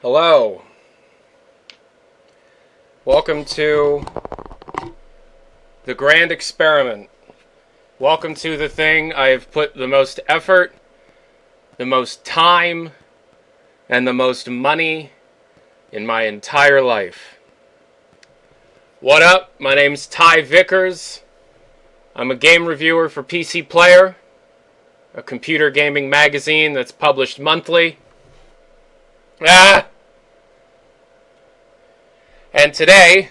Hello. Welcome to the grand experiment. Welcome to the thing I have put the most effort, the most time, and the most money in my entire life. What up? My name's Ty Vickers. I'm a game reviewer for PC Player, a computer gaming magazine that's published monthly. And today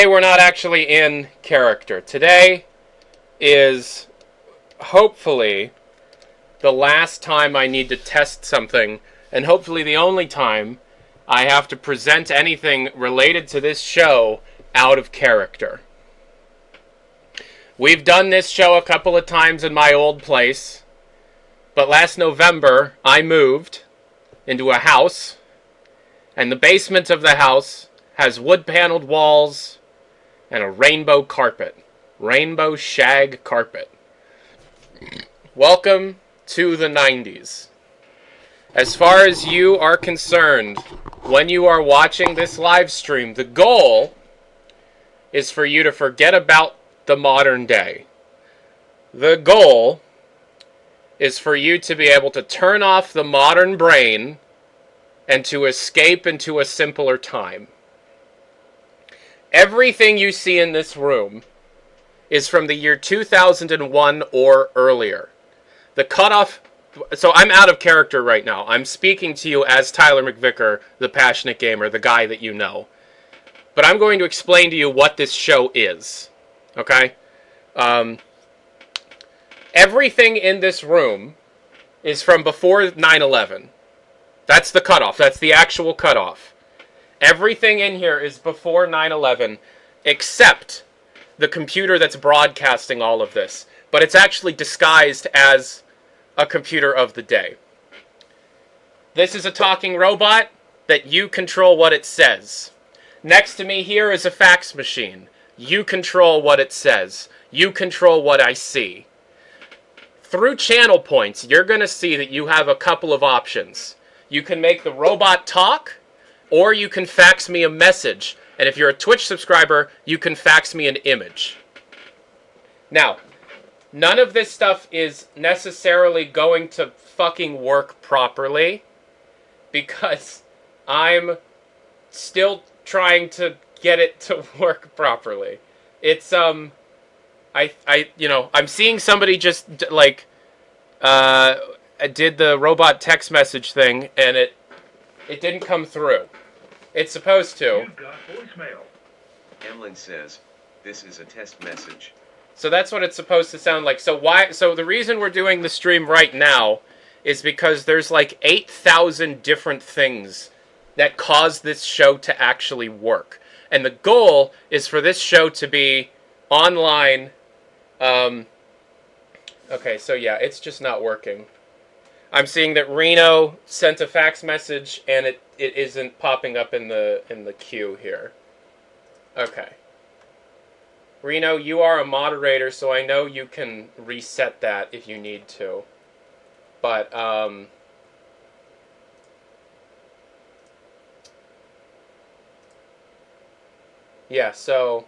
we're not actually in character. Today is hopefully the last time I need to test something, and hopefully the only time I have to present anything related to this show out of character. We've done this show a couple of times in my old place, but last November I moved into a house, and the basement of the house has wood-paneled walls and a rainbow carpet. Rainbow shag carpet. Welcome to the 90s. As far as you are concerned, when you are watching this live stream, the goal is for you to forget about the modern day. The goal is for you to be able to turn off the modern brain and to escape into a simpler time. Everything you see in this room is from the year 2001 or earlier. The cutoff... So I'm out of character right now. I'm speaking to you as Tyler McVicker, the passionate gamer, the guy that you know. But I'm going to explain to you what this show is. Okay? Everything in this room is from before 9/11. That's the cutoff. That's the actual cutoff. Everything in here is before 9/11, except the computer that's broadcasting all of this. But it's actually disguised as a computer of the day. This is a talking robot that you control what it says. Next to me here is a fax machine. You control what it says. You control what I see. Through channel points, you're going to see that you have a couple of options. You can make the robot talk, or you can fax me a message. And if you're a Twitch subscriber, you can fax me an image. Now, none of this stuff is necessarily going to fucking work properly, because I'm still trying to get it to work properly. It's, I'm seeing somebody just, did the robot text message thing, and it didn't come through. It's supposed to. You've got voicemail. Emlyn says, this is a test message. So that's what it's supposed to sound like. So the reason we're doing the stream right now is because there's like 8,000 different things that cause this show to actually work. And the goal is for this show to be online. Okay, so yeah, it's just not working. I'm seeing that Reno sent a fax message, and it isn't popping up in the queue here. Okay. Reno, you are a moderator, so I know you can reset that if you need to. But, yeah, so...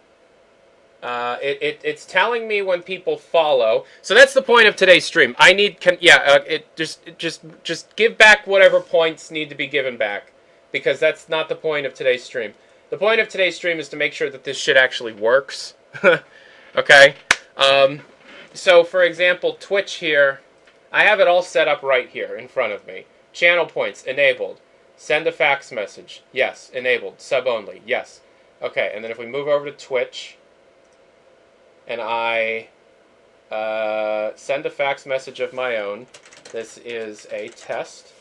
It's telling me when people follow. So that's the point of today's stream. I need, just give back whatever points need to be given back, because that's not the point of today's stream. The point of today's stream is to make sure that this shit actually works. Okay? So for example, Twitch here, I have it all set up right here in front of me. Channel points, enabled. Send a fax message. Yes, enabled. Sub only. Yes. Okay, and then if we move over to Twitch, and I send a fax message of my own. This is a test.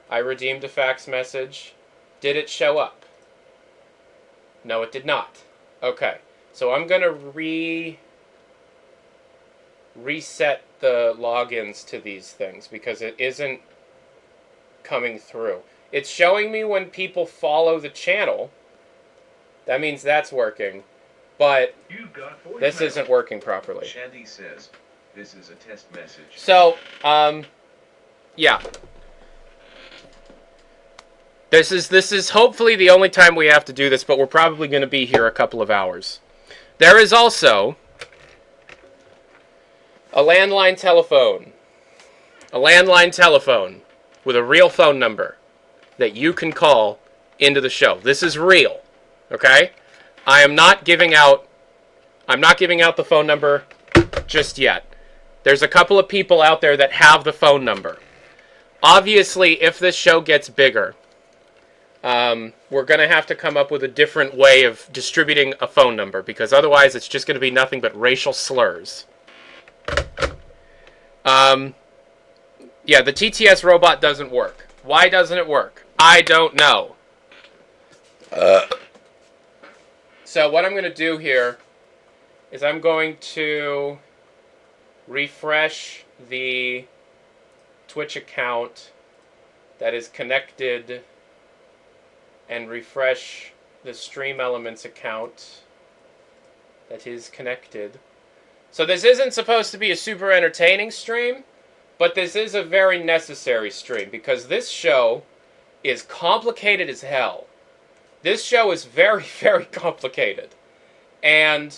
I redeemed a fax message. Did it show up? No, it did not. Okay, so I'm going to reset the logins to these things because it isn't coming through. It's showing me when people follow the channel. That means that's working. But this isn't working properly. Shandy says, this is a test message. So, yeah. This is hopefully the only time we have to do this, but we're probably going to be here a couple of hours. There is also a landline telephone. A landline telephone with a real phone number that you can call into the show. This is real. Okay? I'm not giving out the phone number just yet. There's a couple of people out there that have the phone number. Obviously, if this show gets bigger, we're going to have to come up with a different way of distributing a phone number, because otherwise it's just going to be nothing but racial slurs. Yeah, the TTS robot doesn't work. Why doesn't it work? I don't know. So what I'm going to do here is I'm going to refresh the Twitch account that is connected and refresh the Stream Elements account that is connected. So this isn't supposed to be a super entertaining stream, but this is a very necessary stream because this show is complicated as hell. This show is very, very complicated. And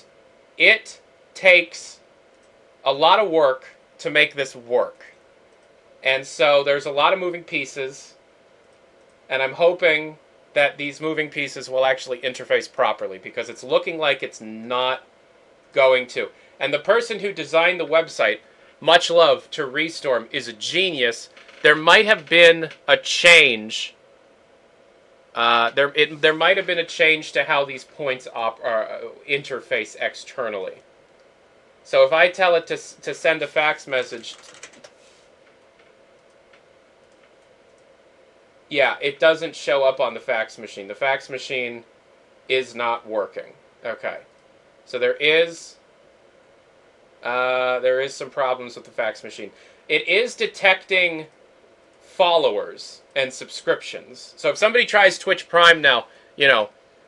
it takes a lot of work to make this work. And so there's a lot of moving pieces, and I'm hoping that these moving pieces will actually interface properly, because it's looking like it's not going to. And the person who designed the website, much love to Restorm, is a genius. There might have been a change. There might have been a change to how these points interface externally. So if I tell it to send a fax message, yeah, it doesn't show up on the fax machine. The fax machine is not working. Okay, so there is some problems with the fax machine. It is detecting followers and subscriptions. So if somebody tries Twitch Prime now,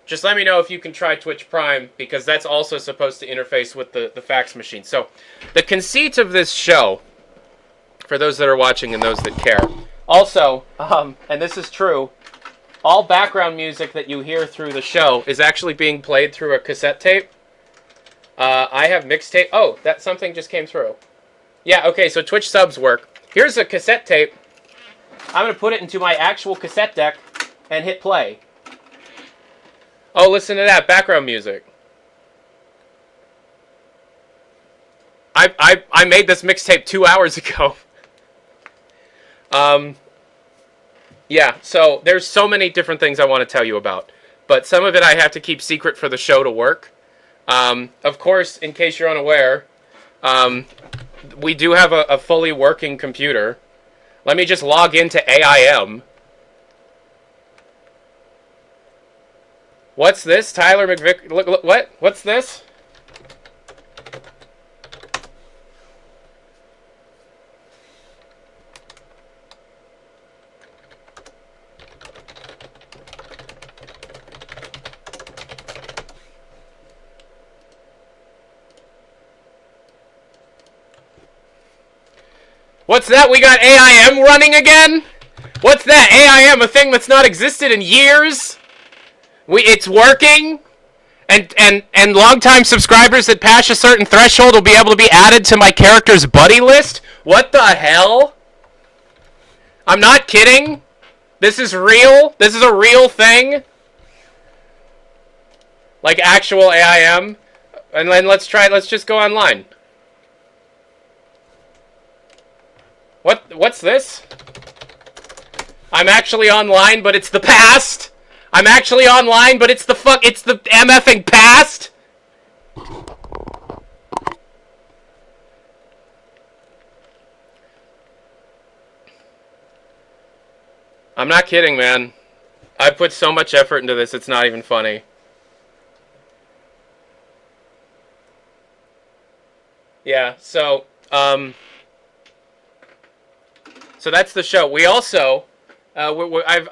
just let me know if you can try Twitch Prime, because that's also supposed to interface with the fax machine. So the conceit of this show, for those that are watching and those that care, also, and this is true, all background music that you hear through the show is actually being played through a cassette tape. I have mixtape. Oh, that something just came through. Yeah, okay, so Twitch subs work. Here's a cassette tape. I'm going to put it into my actual cassette deck and hit play. Oh, listen to that background music. I made this mixtape 2 hours ago. Yeah, so there's so many different things I want to tell you about, but some of it I have to keep secret for the show to work. Of course, in case you're unaware, we do have a fully working computer. Let me just log into AIM. What's this? Tyler McVicker. Look, what? What's this? What's that? We got AIM running again? What's that? AIM, a thing that's not existed in years? It's working? And longtime subscribers that pass a certain threshold will be able to be added to my character's buddy list? What the hell? I'm not kidding. This is real? This is a real thing? Like actual AIM? And then let's just go online. What's this? I'm actually online, but it's the past. I'm actually online, but it's the MFing past. I'm not kidding, man. I put so much effort into this, it's not even funny. Yeah, so that's the show. We also, I've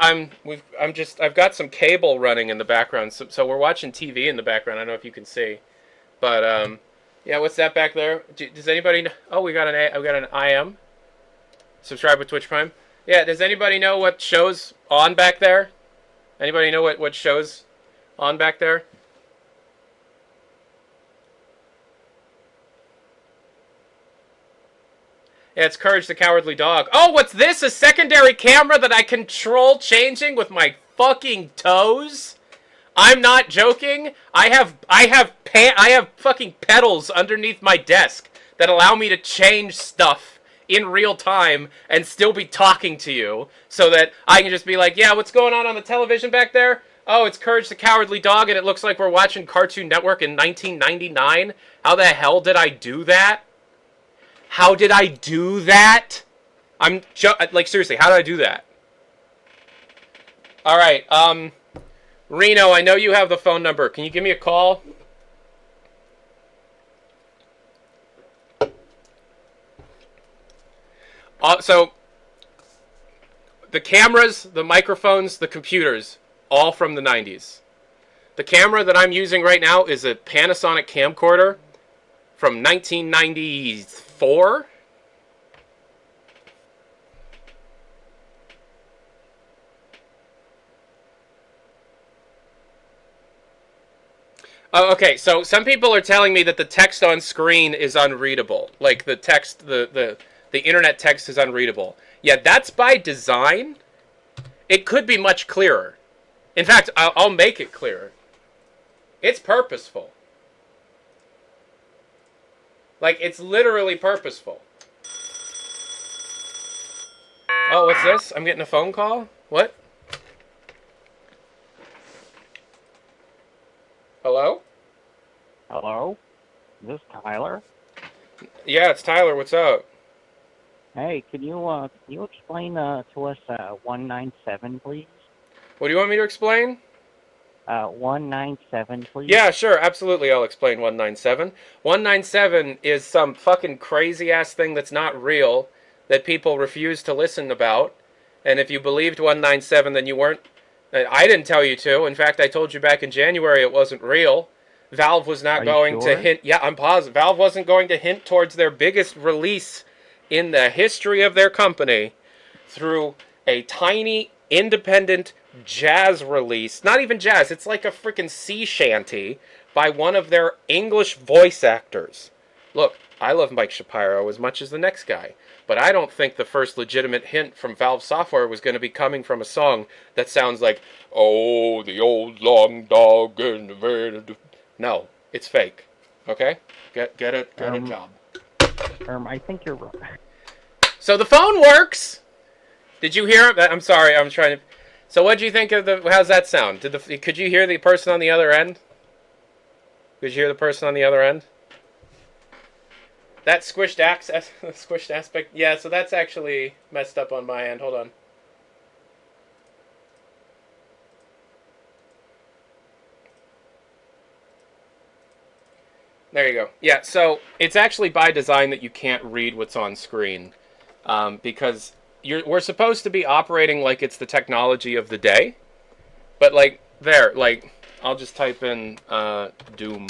got some cable running in the background, so we're watching TV in the background. I don't know if you can see, but yeah, what's that back there? Does anybody know? Oh, we got an IM. Subscribe with Twitch Prime. Yeah, does anybody know what show's on back there? Anybody know what show's on back there? Yeah, it's Courage the Cowardly Dog. Oh, what's this? A secondary camera that I control changing with my fucking toes? I'm not joking. I have fucking pedals underneath my desk that allow me to change stuff in real time and still be talking to you, so that I can just be like, yeah, what's going on the television back there? Oh, it's Courage the Cowardly Dog, and it looks like we're watching Cartoon Network in 1999. How the hell did I do that? How did I do that? Like, seriously, how did I do that? All right, Reno, I know you have the phone number. Can you give me a call? So, the cameras, the microphones, the computers, all from the 90s. The camera that I'm using right now is a Panasonic camcorder from 1994. Oh, okay, so some people are telling me that the text on screen is unreadable. Like the text, the internet text is unreadable. Yeah, that's by design. It could be much clearer. In fact, I'll make it clearer. It's purposeful. Like, it's literally purposeful. Oh, what's this? I'm getting a phone call? What? Hello? Hello? Is this Tyler? Yeah, it's Tyler. What's up? Hey, can you explain to us 197, please? What do you want me to explain? 197, please. Yeah, sure, absolutely. I'll explain 197. 197 is some fucking crazy ass thing that's not real that people refuse to listen about. And if you believed 197, then you weren't. I didn't tell you to. In fact, I told you back in January it wasn't real. Valve was not Are you going to sure? hint. Yeah, I'm positive. Valve wasn't going to hint towards their biggest release in the history of their company through a tiny independent jazz release. Not even jazz, it's like a freaking sea shanty by one of their English voice actors. Look, I love Mike Shapiro as much as the next guy, but I don't think the first legitimate hint from Valve Software was going to be coming from a song that sounds like, oh, the old long dog and the very... No, it's fake. Okay? Get a job. I think you're right. So the phone works! Did you hear it? I'm sorry, I'm trying to... So what do you think of the... How's that sound? Could you hear the person on the other end? Could you hear the person on the other end? That squished aspect... Yeah, so that's actually messed up on my end. Hold on. There you go. Yeah, so it's actually by design that you can't read what's on screen. Because we're supposed to be operating like it's the technology of the day. But, like, there, like, I'll just type in Doom.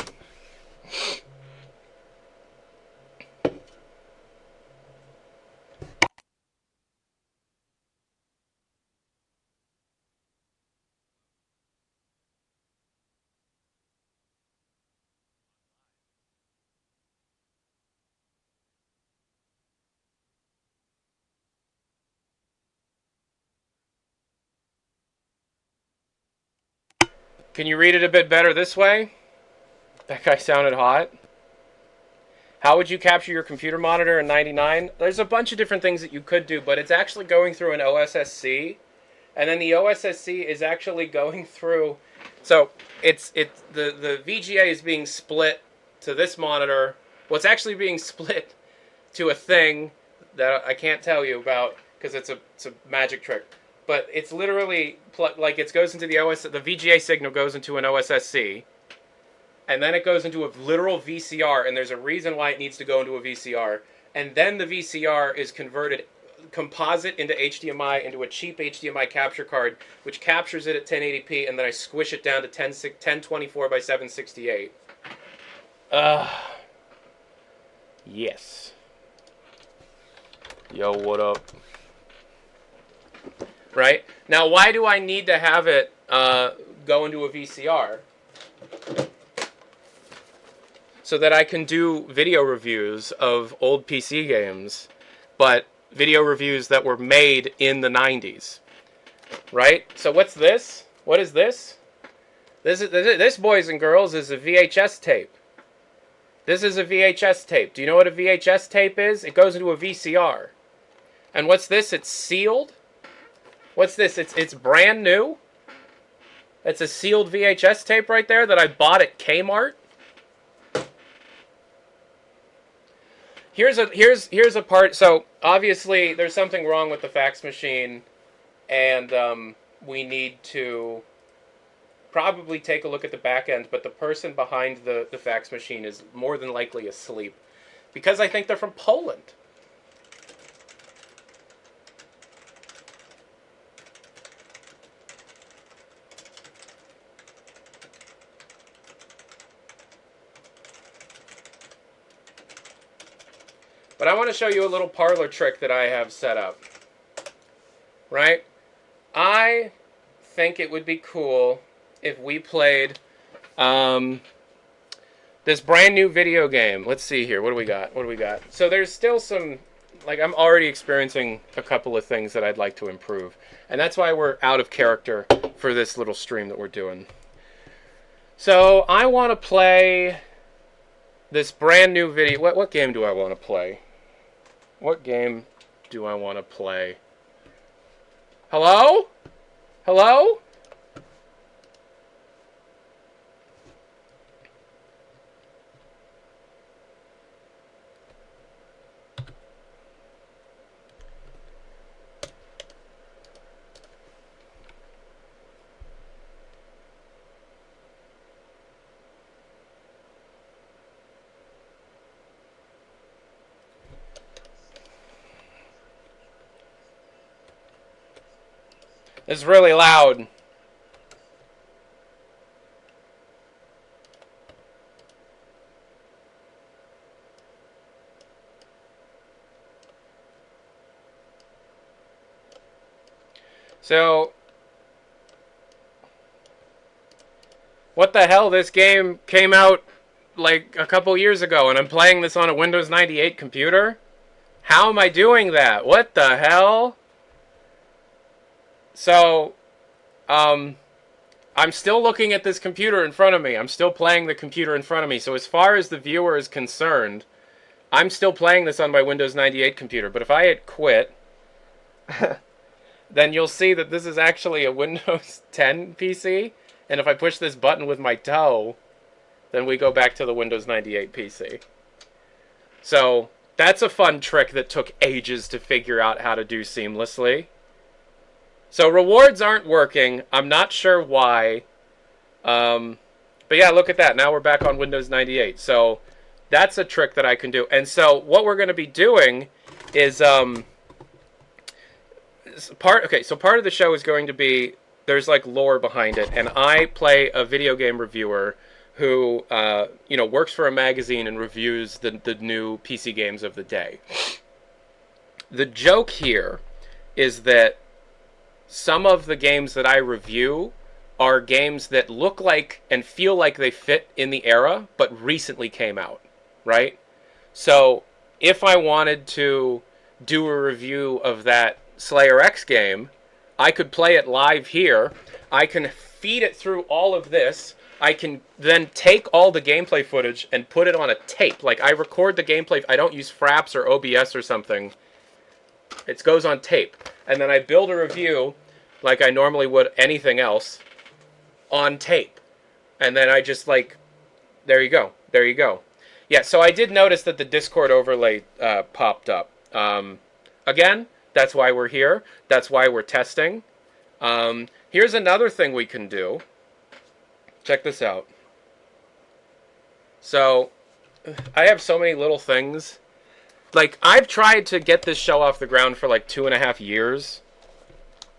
Can you read it a bit better this way? That guy sounded hot. How would you capture your computer monitor in 99? There's a bunch of different things that you could do, but it's actually going through an OSSC. And then the OSSC is actually going through... So, the VGA is being split to this monitor. What's actually being split to a thing that I can't tell you about because it's a magic trick. But it's literally like it goes into the VGA signal goes into an OSSC, and then it goes into a literal VCR, and there's a reason why it needs to go into a VCR. And then the VCR is converted composite into HDMI into a cheap HDMI capture card, which captures it at 1080p, and then I squish it down to 1024 by 768. Yes. Yo, what up? Right? Now, why do I need to have it go into a VCR so that I can do video reviews of old PC games, but video reviews that were made in the 90s, right? So what's this? What is this? This, boys and girls, is a VHS tape. This is a VHS tape. Do you know what a VHS tape is? It goes into a VCR. And what's this? It's sealed. What's this? It's brand new. It's a sealed VHS tape right there that I bought at Kmart. Here's a part. So obviously there's something wrong with the fax machine, and we need to probably take a look at the back end. But the person behind the fax machine is more than likely asleep, because I think they're from Poland. But I want to show you a little parlor trick that I have set up. Right? I think it would be cool if we played this brand new video game. Let's see here. What do we got? What do we got? So there's still some, like, I'm already experiencing a couple of things that I'd like to improve. And that's why we're out of character for this little stream that we're doing. So I want to play this brand new video. What game do I want to play? What game do I want to play? Hello? Hello? It's really loud. So, what the hell? This game came out like a couple years ago, and I'm playing this on a Windows 98 computer? How am I doing that? What the hell? So, I'm still looking at this computer in front of me. I'm still playing the computer in front of me. So as far as the viewer is concerned, I'm still playing this on my Windows 98 computer. But if I hit quit, then you'll see that this is actually a Windows 10 PC. And if I push this button with my toe, then we go back to the Windows 98 PC. So that's a fun trick that took ages to figure out how to do seamlessly. So rewards aren't working. I'm not sure why. But yeah, look at that. Now we're back on Windows 98. So that's a trick that I can do. And so what we're going to be doing is part of the show is going to be, there's like lore behind it, and I play a video game reviewer who works for a magazine and reviews the new PC games of the day. The joke here is that some of the games that I review are games that look like and feel like they fit in the era, but recently came out, right? So if I wanted to do a review of that Slayer X game, I could play it live here. I can feed it through all of this. I can then take all the gameplay footage and put it on a tape. Like, I record the gameplay. I don't use Fraps or OBS or something. It goes on tape. And then I build a review like I normally would anything else on tape. And then I just, like, there you go. There you go. Yeah, so I did notice that the Discord overlay popped up. Again, that's why we're here. That's why we're testing. Here's another thing we can do. Check this out. So, I have so many little things. Like, I've tried to get this show off the ground for like 2.5 years.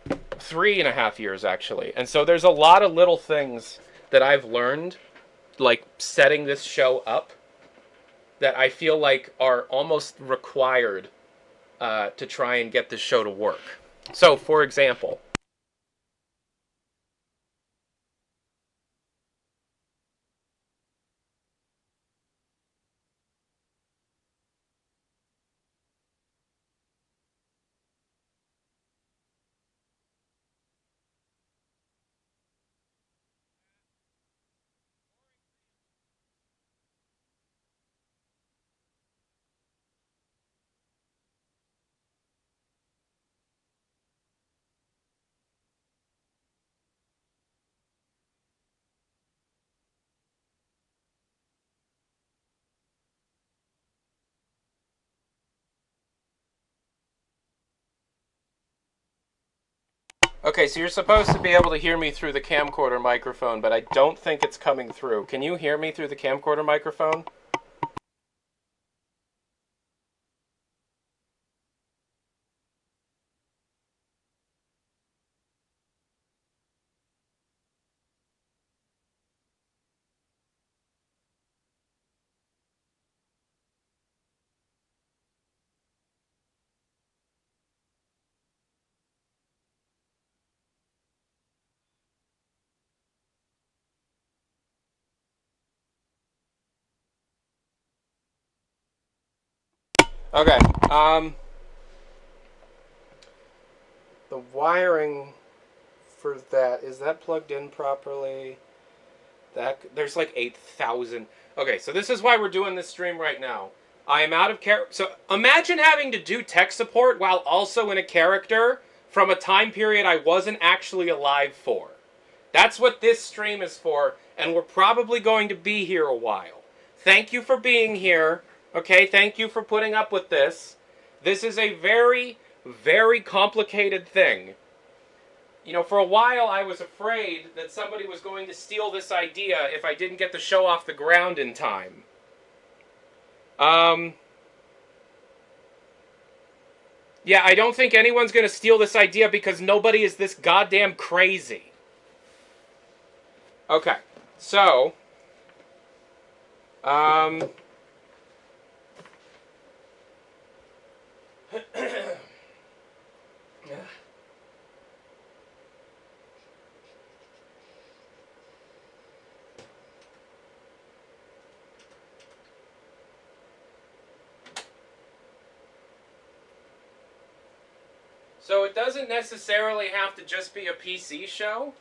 3.5 years, actually. And so there's a lot of little things that I've learned, like setting this show up, that I feel like are almost required to try and get this show to work. So, for example, Okay, so you're supposed to be able to hear me through the camcorder microphone, but I don't think it's coming through. Can you hear me through the camcorder microphone? Okay, the wiring for that, is that plugged in properly? There's like 8,000. Okay, so this is why we're doing this stream right now. I am out of character. So imagine having to do tech support while also in a character from a time period I wasn't actually alive for. That's what this stream is for, and we're probably going to be here a while. Thank you for being here. Okay, thank you for putting up with this. This is a very, very complicated thing. You know, for a while I was afraid that somebody was going to steal this idea if I didn't get the show off the ground in time. Yeah, I don't think anyone's going to steal this idea because nobody is this goddamn crazy. Okay, so, so it doesn't necessarily have to just be a PC show.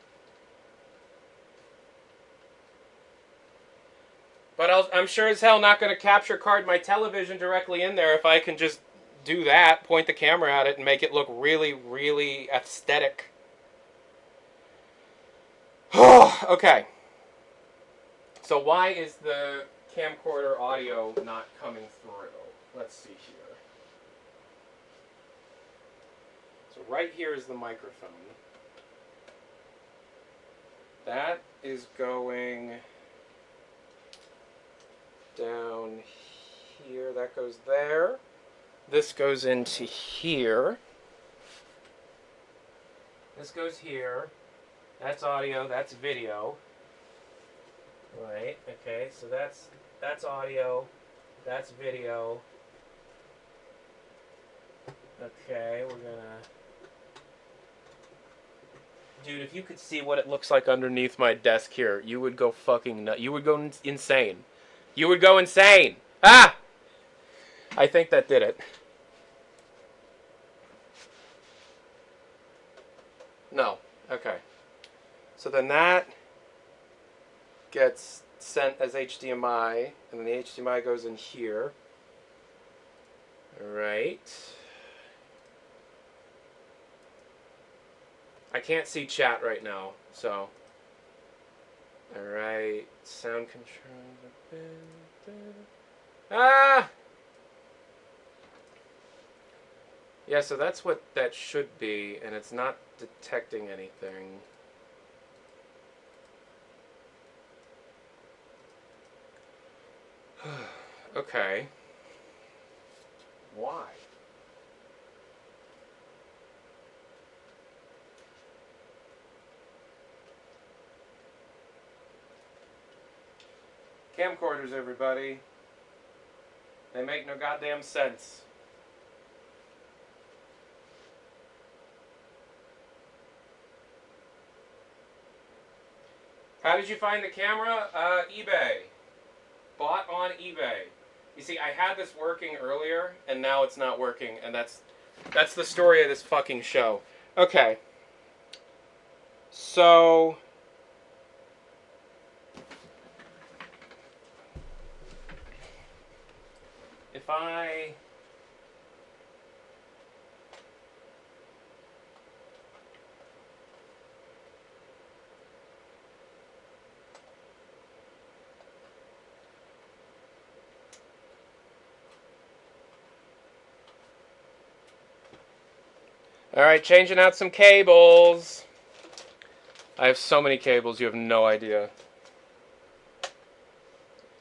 But I'm sure as hell not going to capture card my television directly in there if I can just do that, point the camera at it, and make it look really, really aesthetic. Okay. So why is the camcorder audio not coming through? Let's see here. So right here is the microphone. That is going down here. That goes there. This goes into here. This goes here. That's audio. That's video. Right. Okay. So that's audio. That's video. Okay. We're gonna. Dude, if you could see what it looks like underneath my desk here, you would go fucking nuts. You would go insane. You would go insane. Ah! I think that did it. No. Okay. So then that gets sent as HDMI, and then the HDMI goes in here. Alright. I can't see chat right now, so. Alright. Sound control. Ah! Yeah, so that's what that should be, and it's not detecting anything. Okay. Why? Camcorders, everybody. They make no goddamn sense. How did you find the camera? eBay. Bought on eBay. You see, I had this working earlier, and now it's not working, and that's the story of this fucking show. Okay. So if I Alright, changing out some cables. I have so many cables, you have no idea.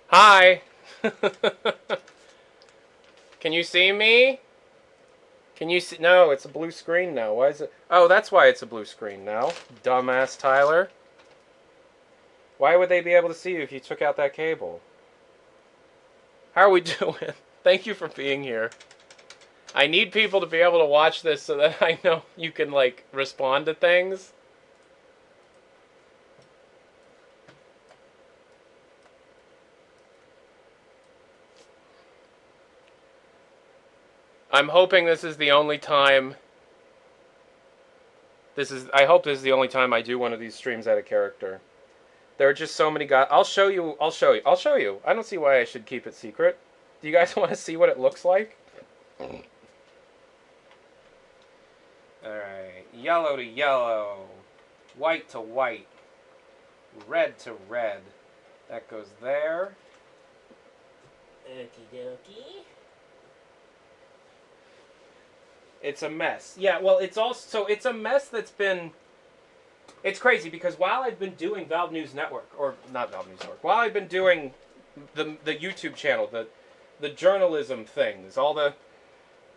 Hi! Can you see me? Can you see? No, it's a blue screen now. Why is it? Oh, that's why it's a blue screen now. Dumbass Tyler. Why would they be able to see you if you took out that cable? How are we doing? Thank you for being here. I need people to be able to watch this so that I know you can, like, respond to things. I'm hoping this is the only time... I hope this is the only time I do one of these streams out of character. There are just so many guys... I'll show you. I don't see why I should keep it secret. Do you guys want to see what it looks like? Alright. Yellow to yellow. White to white. Red to red. That goes there. Okie dokie. It's a mess. Yeah, well, it's a mess that's been... It's crazy because while I've been doing Valve News Network, or not Valve News Network, while I've been doing the YouTube channel, the journalism things, all the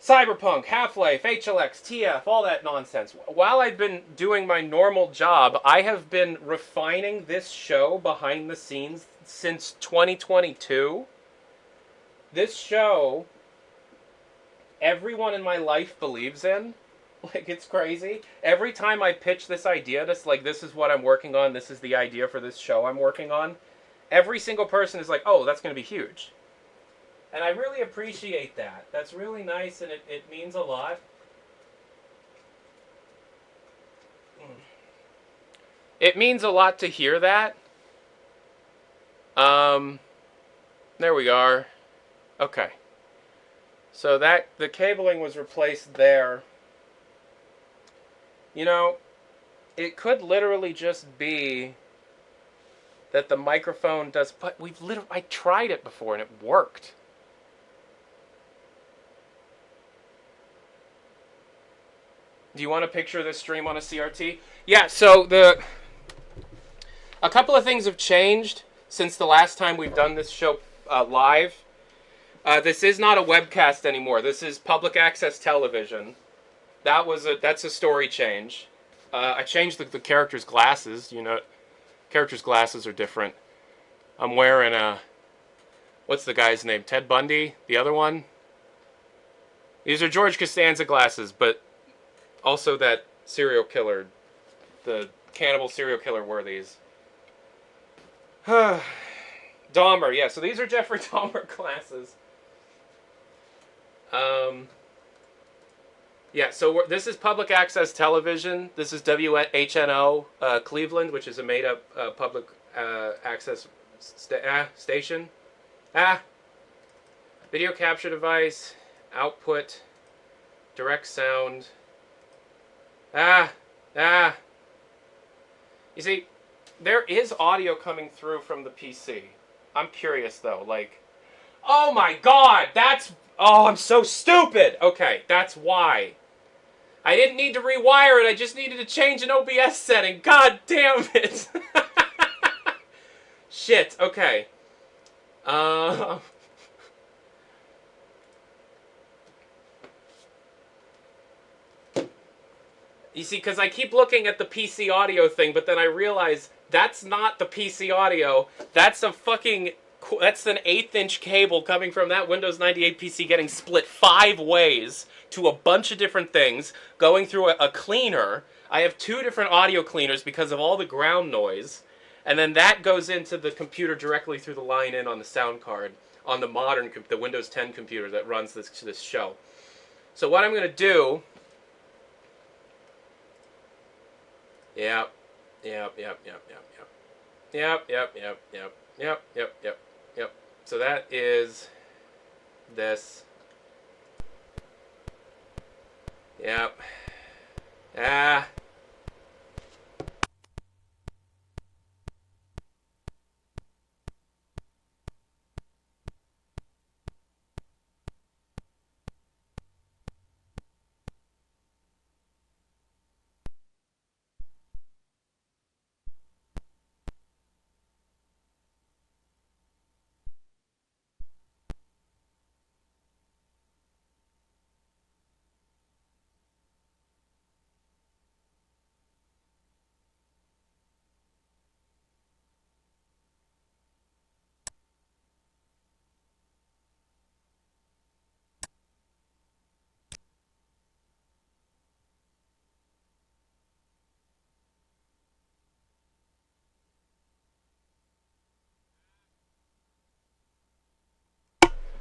Cyberpunk, Half-Life, HLX, TF, all that nonsense, while I've been doing my normal job, I have been refining this show behind the scenes since 2022. This show... everyone in my life believes in. Like, it's crazy. Every time I pitch this idea, this is what I'm working on, this is the idea for this show I'm working on, every single person is like, oh, that's going to be huge. And I really appreciate that. That's really nice, and it means a lot. It means a lot to hear that. There we are. Okay. So the cabling was replaced there. You know, it could literally just be that the microphone does, but I tried it before and it worked. Do you want to picture this stream on a CRT? Yeah, so a couple of things have changed since the last time we've done this show live. This is not a webcast anymore. This is public access television. That's a story change. I changed the character's glasses. You know, character's glasses are different. I'm wearing what's the guy's name? Ted Bundy? The other one? These are George Costanza glasses, but also that serial killer, the cannibal serial killer wore these. Dahmer, yeah. So these are Jeffrey Dahmer glasses. Yeah, so this is public access television. This is WHNO Cleveland, which is a made-up public access station. Video capture device, output, direct sound. You see, there is audio coming through from the PC. I'm curious, though, like... Oh my god, oh, I'm so stupid! Okay, that's why. I didn't need to rewire it, I just needed to change an OBS setting. God damn it! Shit, okay. You see, because I keep looking at the PC audio thing, but then I realize that's not the PC audio. That's an 1/8-inch cable coming from that Windows 98 PC getting split 5 ways to a bunch of different things, going through a cleaner. I have 2 different audio cleaners because of all the ground noise, and then that goes into the computer directly through the line in on the sound card on the Windows 10 computer that runs this show. So what I'm going to do... Yep. So that is this. Yep.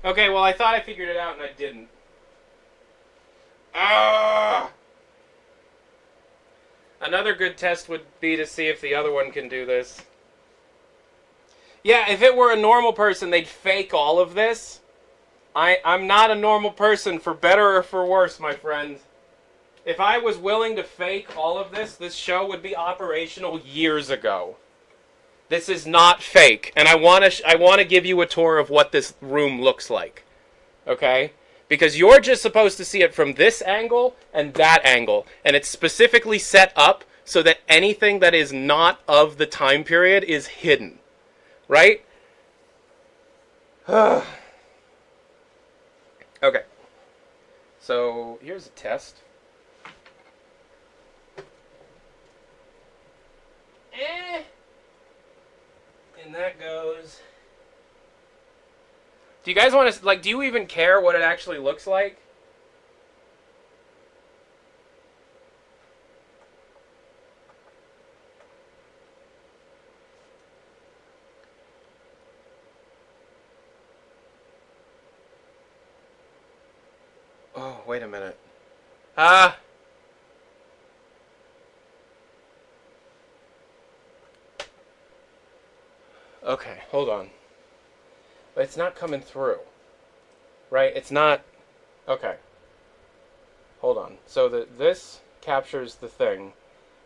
Okay, well, I thought I figured it out and I didn't. Ah! Another good test would be to see if the other one can do this. Yeah, if it were a normal person, they'd fake all of this. I'm not a normal person, for better or for worse, my friend. If I was willing to fake all of this, this show would be operational years ago. This is not fake, and I want to give you a tour of what this room looks like. Okay? Because you're just supposed to see it from this angle and that angle, and it's specifically set up so that anything that is not of the time period is hidden. Right? Okay. So, here's a test. And that goes. Do you guys want to, like, do you even care what it actually looks like? Oh, wait a minute. Okay, hold on. But it's not coming through. Right? It's not. Okay. Hold on. So this captures the thing,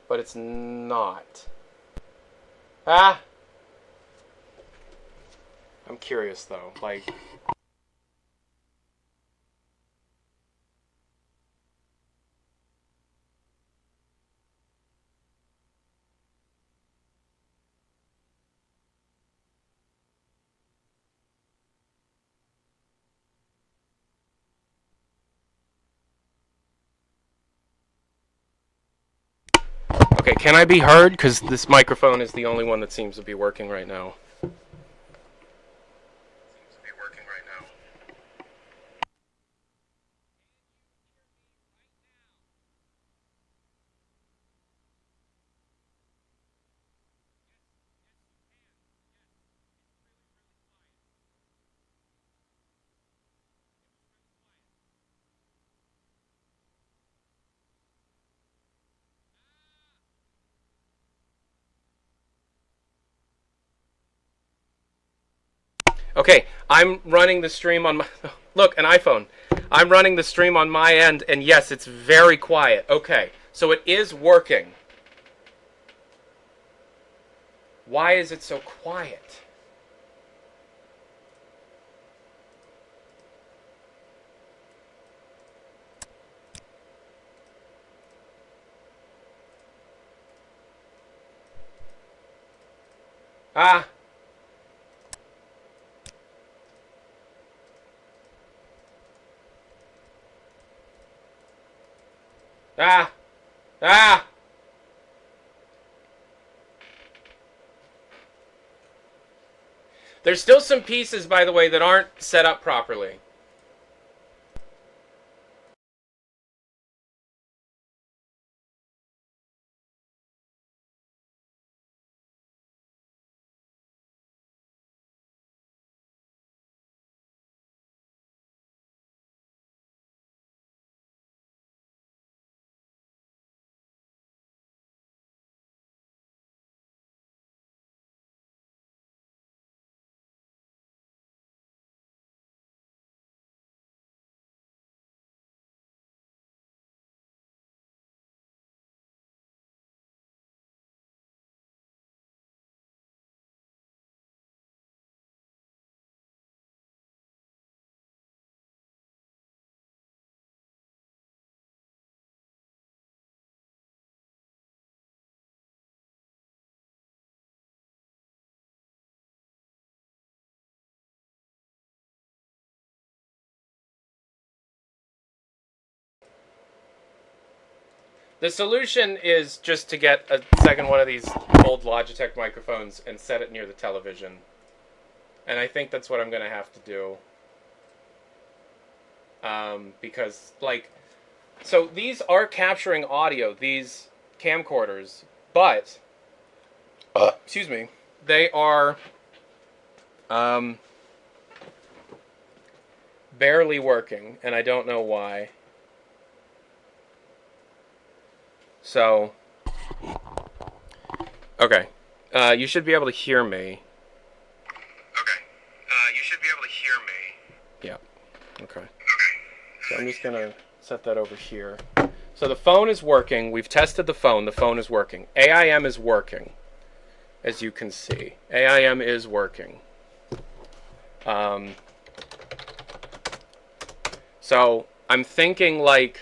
but it's not. I'm curious though. Like. Okay, can I be heard? Because this microphone is the only one that seems to be working right now. Okay, I'm running the stream on my... Look, an iPhone. I'm running the stream on my end, and yes, it's very quiet. Okay, so it is working. Why is it so quiet? Ah! Ah! Ah! There's still some pieces, by the way, that aren't set up properly. The solution is just to get a second one of these old Logitech microphones and set it near the television. And I think that's what I'm going to have to do. Because, like... So these are capturing audio, these camcorders, but... excuse me. They are... barely working, and I don't know why. So, okay. You should be able to hear me. Okay. You should be able to hear me. Yeah. Okay. So I'm just going to set that over here. So the phone is working. We've tested the phone. The phone is working. AIM is working, as you can see. AIM is working. So I'm thinking like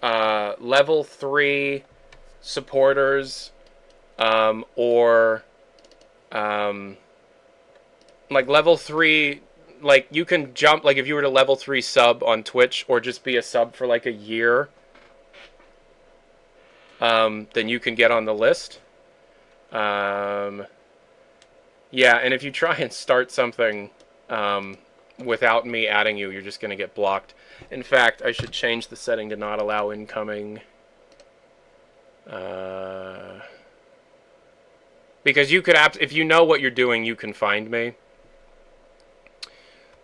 level 3 supporters or like level 3, like you can jump, like if you were to level 3 sub on Twitch or just be a sub for like a year, then you can get on the list. Yeah, and if you try and start something without me adding you, you're just going to get blocked. In fact, I should change the setting to not allow incoming. Because you could, if you know what you're doing, you can find me.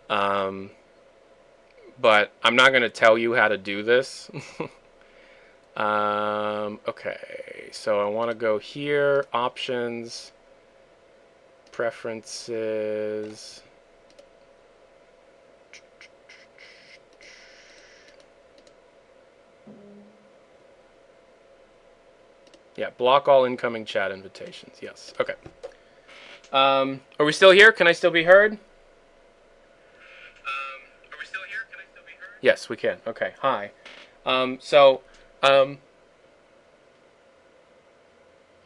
But I'm not going to tell you how to do this. Okay, so I want to go here, options, preferences. Yeah, block all incoming chat invitations. Yes. Okay. Are we still here? Can I still be heard? Are we still here? Can I still be heard? Yes, we can. Okay. Hi.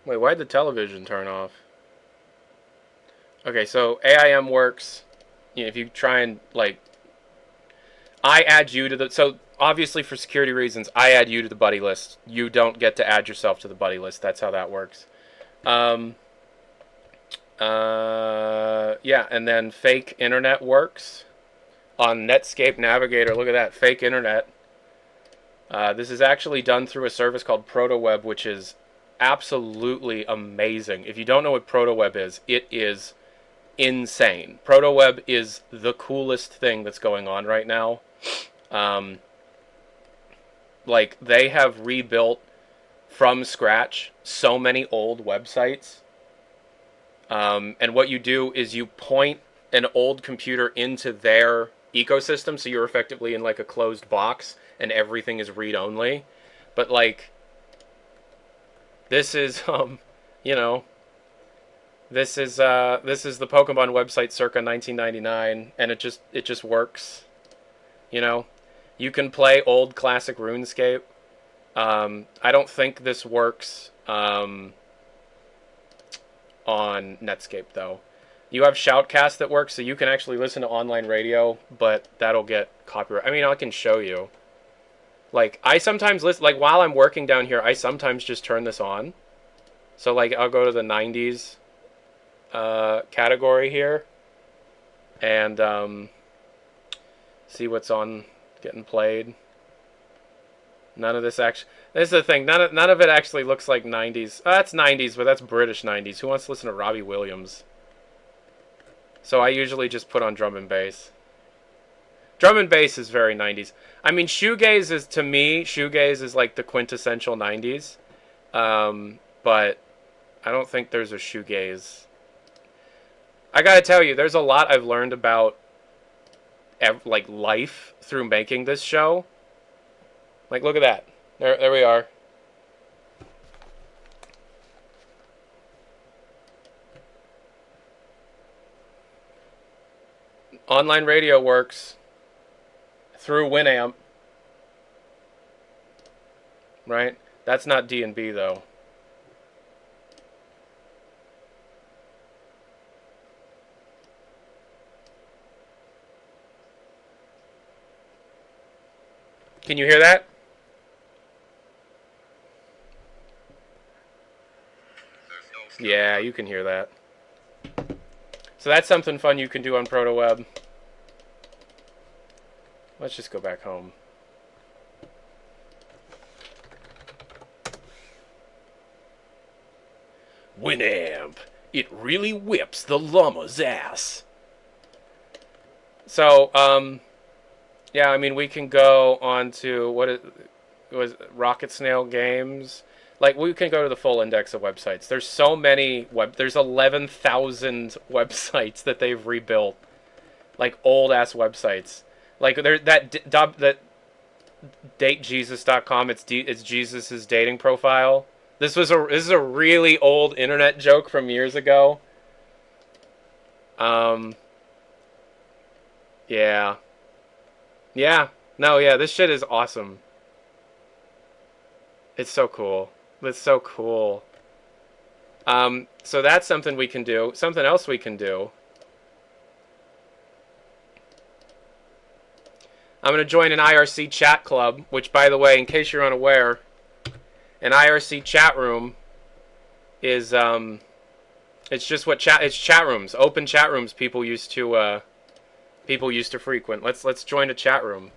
Wait, why'd the television turn off? Okay, so AIM works. You know, if you try and like, I add you to the. So obviously for security reasons, I add you to the buddy list. You don't get to add yourself to the buddy list. That's how that works. Yeah, and then fake internet works on Netscape Navigator. Look at that, fake internet. This is actually done through a service called ProtoWeb, which is absolutely amazing. If you don't know what ProtoWeb is, it is insane. ProtoWeb is the coolest thing that's going on right now. Like, they have rebuilt from scratch so many old websites. And what you do is you point an old computer into their ecosystem, so you're effectively in like a closed box, and everything is read-only. But like, this is you know, this is the Pokemon website circa 1999, and it just works. You know, you can play old classic RuneScape. I don't think this works on Netscape though. You have Shoutcast that works, so you can actually listen to online radio, but that'll get copyright. I mean, I can show you. Like, I sometimes listen, like while I'm working down here, I sometimes just turn this on. So like, I'll go to the 90s category here and see what's on getting played. None of this actually. This is the thing. None of it actually looks like 90s. Oh, that's 90s, but that's British 90s. Who wants to listen to Robbie Williams? So I usually just put on drum and bass. Drum and bass is very 90s. I mean, shoegaze is, to me, shoegaze is like the quintessential 90s. But I don't think there's a shoegaze. I gotta tell you, there's a lot I've learned about like life through making this show. Like, look at that. There we are. Online radio works through Winamp. Right? That's not D&B though. Can you hear that? Yeah, you can hear that. So that's something fun you can do on ProtoWeb. Let's just go back home. Winamp. It really whips the llama's ass. So, Yeah, I mean, we can go on to what it was, Rocket Snail Games. Like, we can go to the full index of websites. There's so many there's 11,000 websites that they've rebuilt, like old ass websites. Like there that datejesus.com. It's Jesus's dating profile. This is a really old internet joke from years ago. Um, yeah, yeah, no, yeah. This shit is awesome. It's so cool. It's so cool. So that's something we can do. Something else we can do. I'm going to join an IRC chat club, which, by the way, in case you're unaware, an IRC chat room is it's just it's chat rooms, open chat rooms people used to frequent. Let's join a chat room.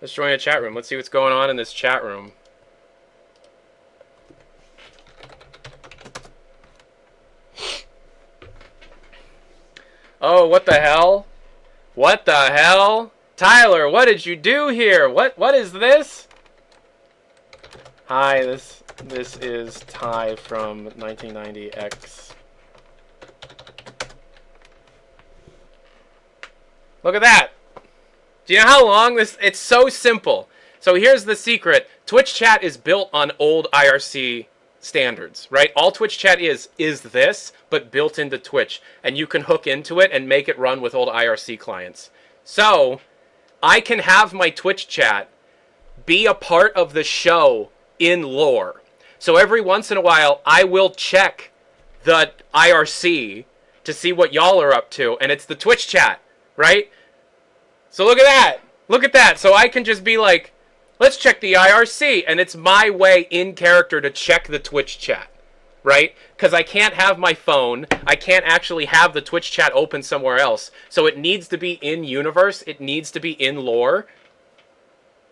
Let's join a chat room. Let's see what's going on in this chat room. Oh, what the hell? What the hell? Tyler, what did you do here? What is this? Hi, this is Ty from 1990X. Look at that. Do you know how long this... It's so simple. So here's the secret. Twitch chat is built on old IRC standards, right? All Twitch chat is this, but built into Twitch. And you can hook into it and make it run with old IRC clients. So I can have my Twitch chat be a part of the show in lore. So every once in a while, I will check the IRC to see what y'all are up to. And it's the Twitch chat, right? So look at that. Look at that. So I can just be like, let's check the IRC. And it's my way in character to check the Twitch chat, right? Because I can't have my phone. I can't actually have the Twitch chat open somewhere else. So it needs to be in universe. It needs to be in lore.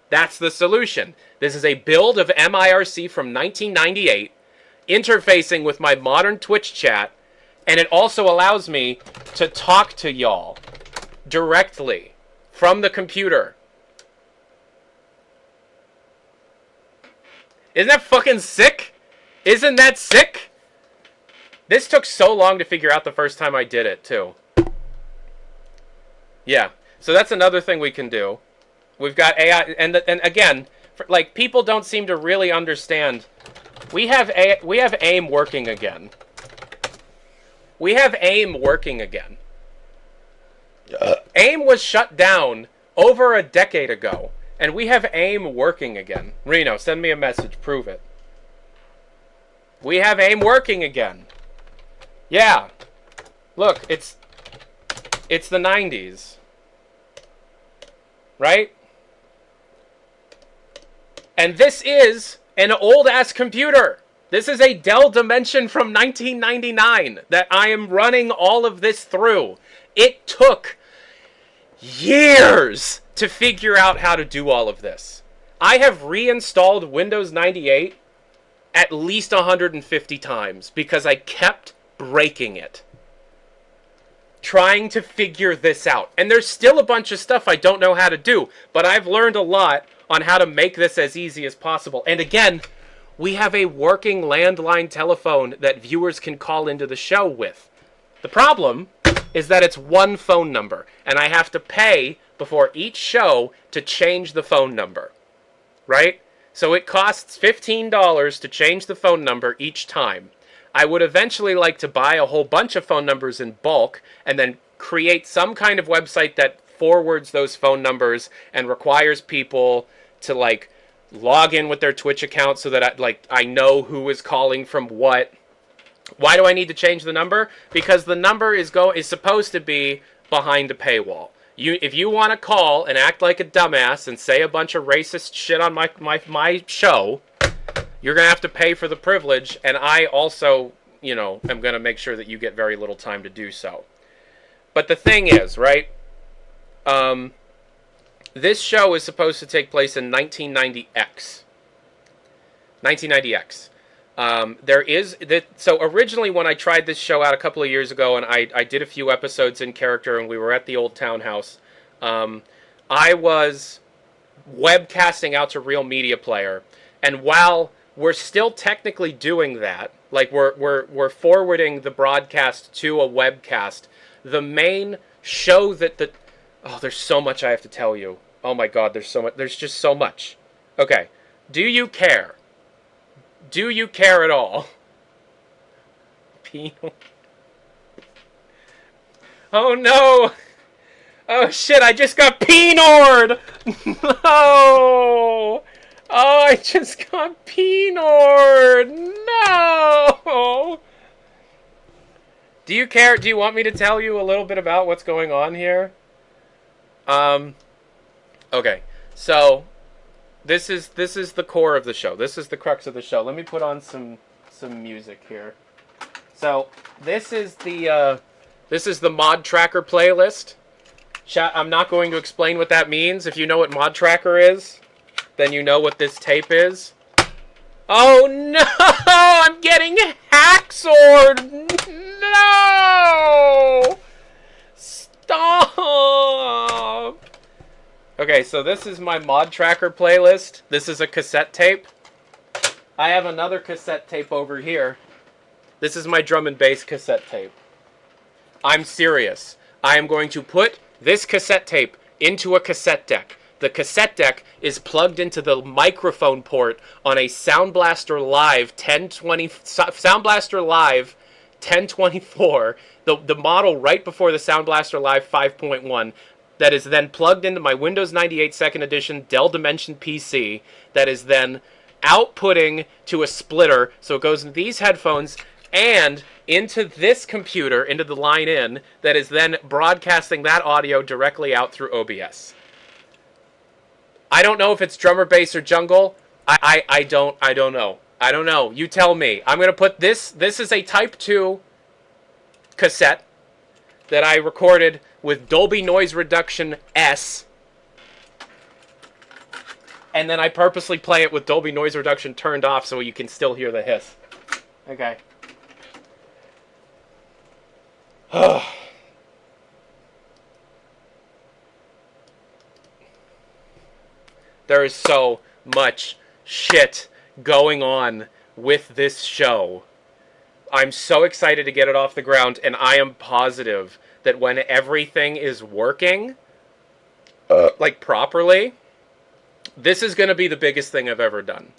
That's the solution. This is a build of MIRC from 1998, interfacing with my modern Twitch chat. And it also allows me to talk to y'all directly from the computer. Isn't that fucking sick? Isn't that sick? This took so long to figure out the first time I did it, too. Yeah. So that's another thing we can do. We've got AI, and again, like, people don't seem to really understand. We have AIM working again. We have AIM working again. AIM was shut down over a decade ago, and we have AIM working again. Reno, send me a message. Prove it. We have AIM working again. Yeah. Look, it's the 90s. Right? And this is an old-ass computer. This is a Dell Dimension from 1999 that I am running all of this through. It took years to figure out how to do all of this. I have reinstalled Windows 98 at least 150 times because I kept breaking it, trying to figure this out. And there's still a bunch of stuff I don't know how to do, but I've learned a lot on how to make this as easy as possible. And again, we have a working landline telephone that viewers can call into the show with. The problem is that it's one phone number, and I have to pay before each show to change the phone number, right? So it costs $15 to change the phone number each time. I would eventually like to buy a whole bunch of phone numbers in bulk and then create some kind of website that forwards those phone numbers and requires people to, like, log in with their Twitch account so that I know who is calling from what. Why do I need to change the number? Because the number is supposed to be behind a paywall. If you want to call and act like a dumbass and say a bunch of racist shit on my show, you're going to have to pay for the privilege, and I also, am going to make sure that you get very little time to do so. But the thing is, right, this show is supposed to take place in 1990X. 1990X. There is that. So originally, when I tried this show out a couple of years ago, and I did a few episodes in character, and we were at the old townhouse, I was webcasting out to Real Media Player, and while we're still technically doing that, like we're forwarding the broadcast to a webcast, the main show that the there's so much I have to tell you. Oh my God, there's so much. There's just so much. Okay, do you care? Do you care at all? Penal. Oh no! Oh shit, I just got penored! No! Oh, I just got penored! No! Do you care? Do you want me to tell you a little bit about what's going on here? Okay. So, this is the core of the show. This is the crux of the show. Let me put on some music here. So, this is the mod tracker playlist. I'm not going to explain what that means. If you know what mod tracker is, then you know what this tape is. Oh no! I'm getting hacksaw! No! Stop! Okay, so this is my mod tracker playlist. This is a cassette tape. I have another cassette tape over here. This is my drum and bass cassette tape. I'm serious. I am going to put this cassette tape into a cassette deck. The cassette deck is plugged into the microphone port on a Sound Blaster Live 1024, the model right before the Sound Blaster Live 5.1, that is then plugged into my Windows 98 2nd Edition Dell Dimension PC, that is then outputting to a splitter, so it goes into these headphones and into this computer, into the line in, that is then broadcasting that audio directly out through OBS. I don't know if it's drummer, bass, or jungle. I don't know. I don't know. You tell me. I'm going to put this is a Type 2 cassette that I recorded with Dolby Noise Reduction S. And then I purposely play it with Dolby Noise Reduction turned off so you can still hear the hiss. Okay. There is so much shit going on with this show. I'm so excited to get it off the ground, and I am positive that when everything is working, like properly, this is going to be the biggest thing I've ever done.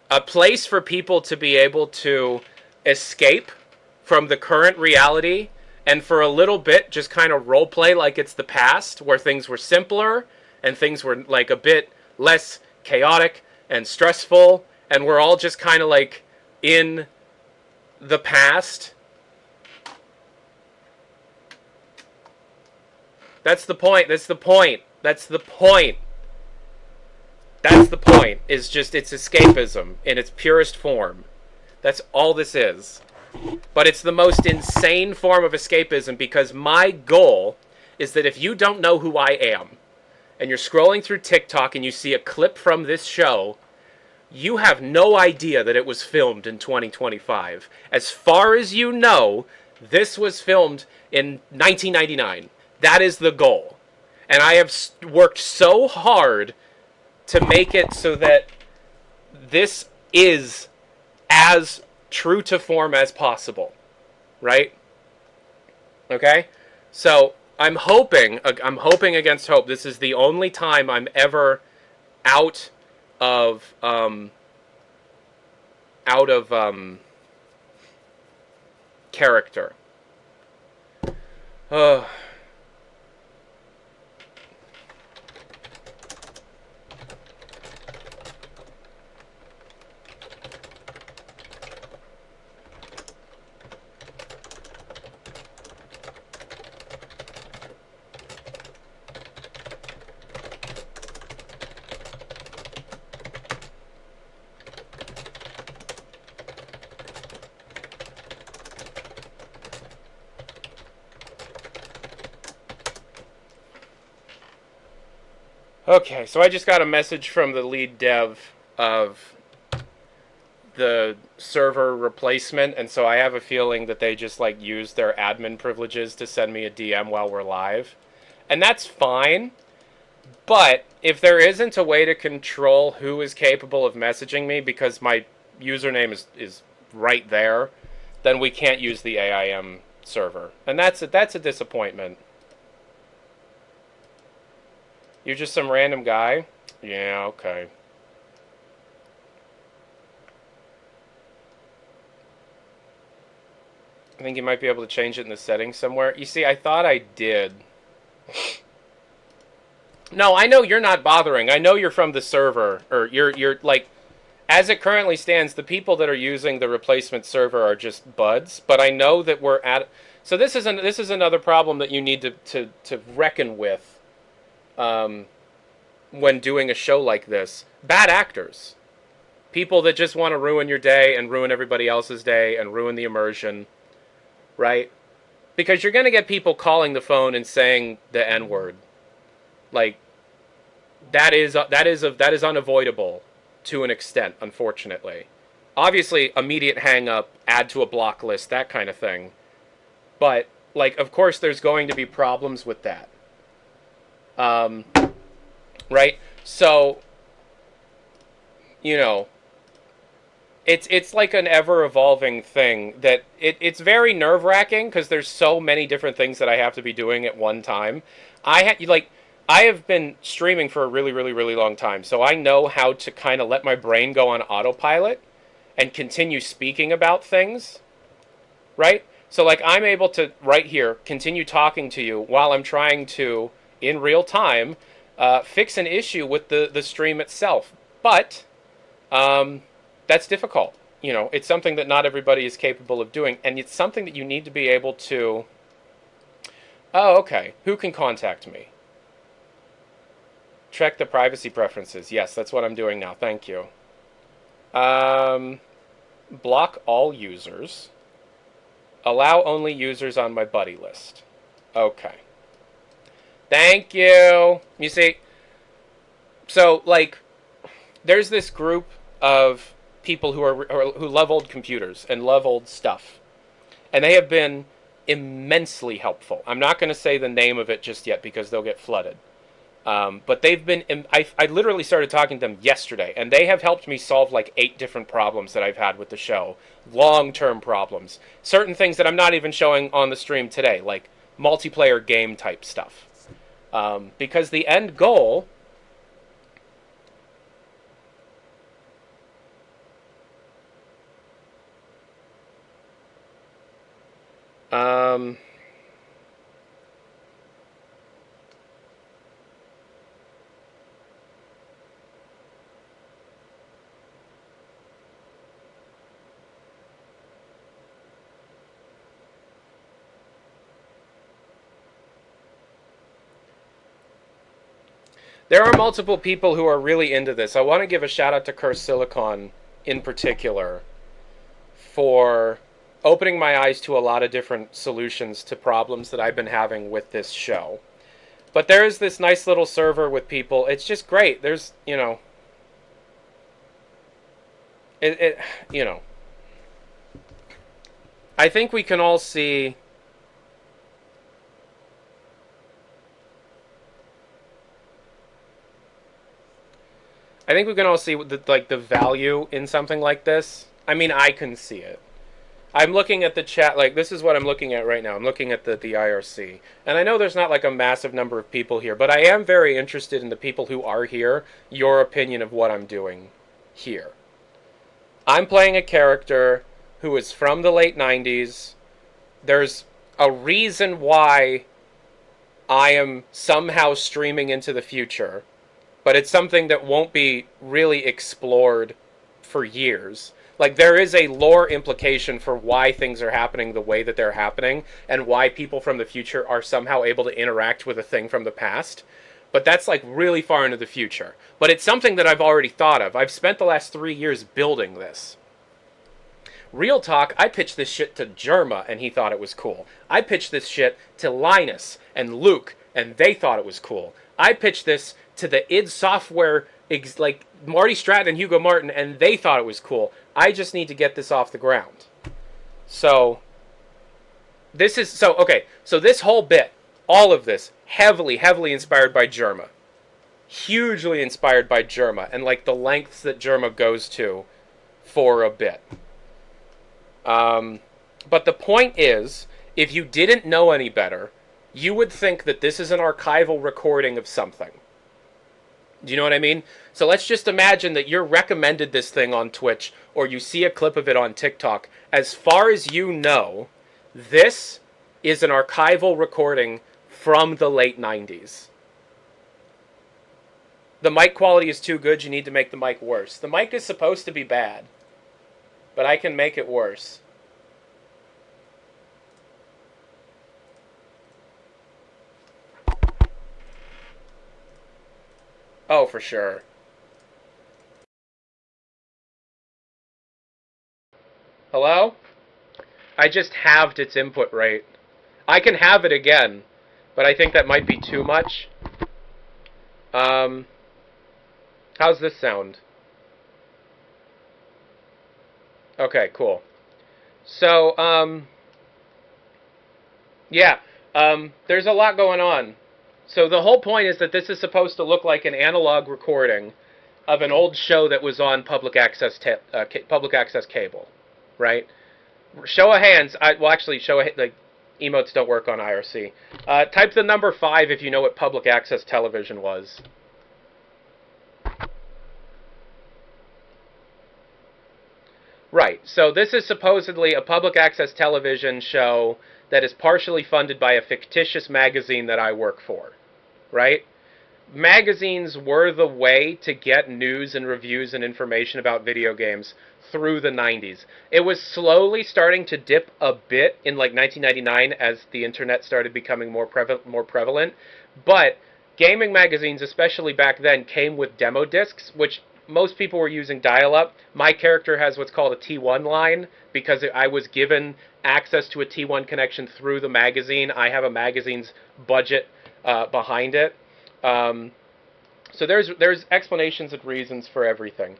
A place for people to be able to escape from the current reality and for a little bit just kind of role play like it's the past, where things were simpler and things were like a bit less chaotic and stressful, and we're all just kind of like in the past. That's the point. That's the point. That's the point. That's the point. Is just it's escapism in its purest form. That's all this is. But it's the most insane form of escapism, because my goal is that if you don't know who I am, and you're scrolling through TikTok and you see a clip from this show, you have no idea that it was filmed in 2025. As far as you know, this was filmed in 1999. That is the goal. And I have worked so hard to make it so that this is as true to form as possible. Right? Okay? So, I'm hoping against hope, this is the only time I'm ever out of character. Okay, so I just got a message from the lead dev of the server replacement, and so I have a feeling that they just like use their admin privileges to send me a DM while we're live. And that's fine, but if there isn't a way to control who is capable of messaging me because my username is right there, then we can't use the AIM server. And that's a disappointment. You're just some random guy? Yeah, okay. I think you might be able to change it in the settings somewhere. You see, I thought I did. No, I know you're not bothering. I know you're from the server, or you're like, as it currently stands, the people that are using the replacement server are just buds. But I know that we're at. So this is another problem that you need to reckon with, when doing a show like this. Bad actors, people that just want to ruin your day and ruin everybody else's day and ruin the immersion. Right? Because you're going to get people calling the phone and saying the N-word. Like, that is unavoidable to an extent, unfortunately. Obviously, immediate hang up, add to a block list, that kind of thing. But, like, of course there's going to be problems with that. Right? So, you know, it's like an ever-evolving thing that it's very nerve-wracking because there's so many different things that I have to be doing at one time. I have been streaming for a really, really, really long time, so I know how to kind of let my brain go on autopilot and continue speaking about things, right? So, like, I'm able to, right here, continue talking to you while I'm trying to, in real time, fix an issue with the stream itself. But, that's difficult. You know, it's something that not everybody is capable of doing, and it's something that you need to be able to... Oh, okay. Who can contact me? Check the privacy preferences. Yes, that's what I'm doing now. Thank you. Block all users. Allow only users on my buddy list. Okay. Thank you. You see, so, like, there's this group of people who love old computers and love old stuff, and they have been immensely helpful. I'm not going to say the name of it just yet because they'll get flooded, but they've been. I literally started talking to them yesterday, and they have helped me solve like 8 different problems that I've had with the show, long-term problems, certain things that I'm not even showing on the stream today, like multiplayer game type stuff, because the end goal. There are multiple people who are really into this. I want to give a shout out to Curse Silicon in particular for opening my eyes to a lot of different solutions to problems that I've been having with this show. But there is this nice little server with people. It's just great. There's, you know, you know, I think we can all see. I think we can all see the value in something like this. I mean, I can see it. I'm looking at the chat, like, this is what I'm looking at right now. I'm looking at the IRC. And I know there's not, like, a massive number of people here, but I am very interested in the people who are here, your opinion of what I'm doing here. I'm playing a character who is from the late 90s. There's a reason why I am somehow streaming into the future, but it's something that won't be really explored for years. Like, there is a lore implication for why things are happening the way that they're happening, and why people from the future are somehow able to interact with a thing from the past. But that's, like, really far into the future. But it's something that I've already thought of. I've spent the last 3 years building this. Real talk, I pitched this shit to Germa, and he thought it was cool. I pitched this shit to Linus and Luke, and they thought it was cool. I pitched this to the id Software like Marty Stratton and Hugo Martin, and they thought it was cool. I just need to get this off the ground. So this is so okay. So this whole bit, all of this, heavily inspired by Germa, hugely inspired by Germa, and like the lengths that Germa goes to for a bit. But the point is, if you didn't know any better, you would think that this is an archival recording of something. Do you know what I mean? So let's just imagine that you're recommended this thing on Twitch, or you see a clip of it on TikTok. As far as you know, this is an archival recording from the late 90s. The mic quality is too good, you need to make the mic worse. The mic is supposed to be bad, but I can make it worse. Oh, for sure. Hello? I just halved its input rate. I can have it again, but I think that might be too much. How's this sound? Okay, cool. So, yeah, there's a lot going on. So the whole point is that this is supposed to look like an analog recording of an old show that was on public access cable, right? Show of hands. Well, actually, like emotes don't work on IRC. Type the number 5 if you know what public access television was. Right. So this is supposedly a public access television show that is partially funded by a fictitious magazine that I work for. Right? Magazines were the way to get news and reviews and information about video games through the 90s. It was slowly starting to dip a bit in like 1999 as the internet started becoming more prevalent, but gaming magazines, especially back then, came with demo discs, which most people were using dial-up. My character has what's called a T1 line because I was given access to a T1 connection through the magazine. I have a magazine's budget behind it. So there's explanations and reasons for everything.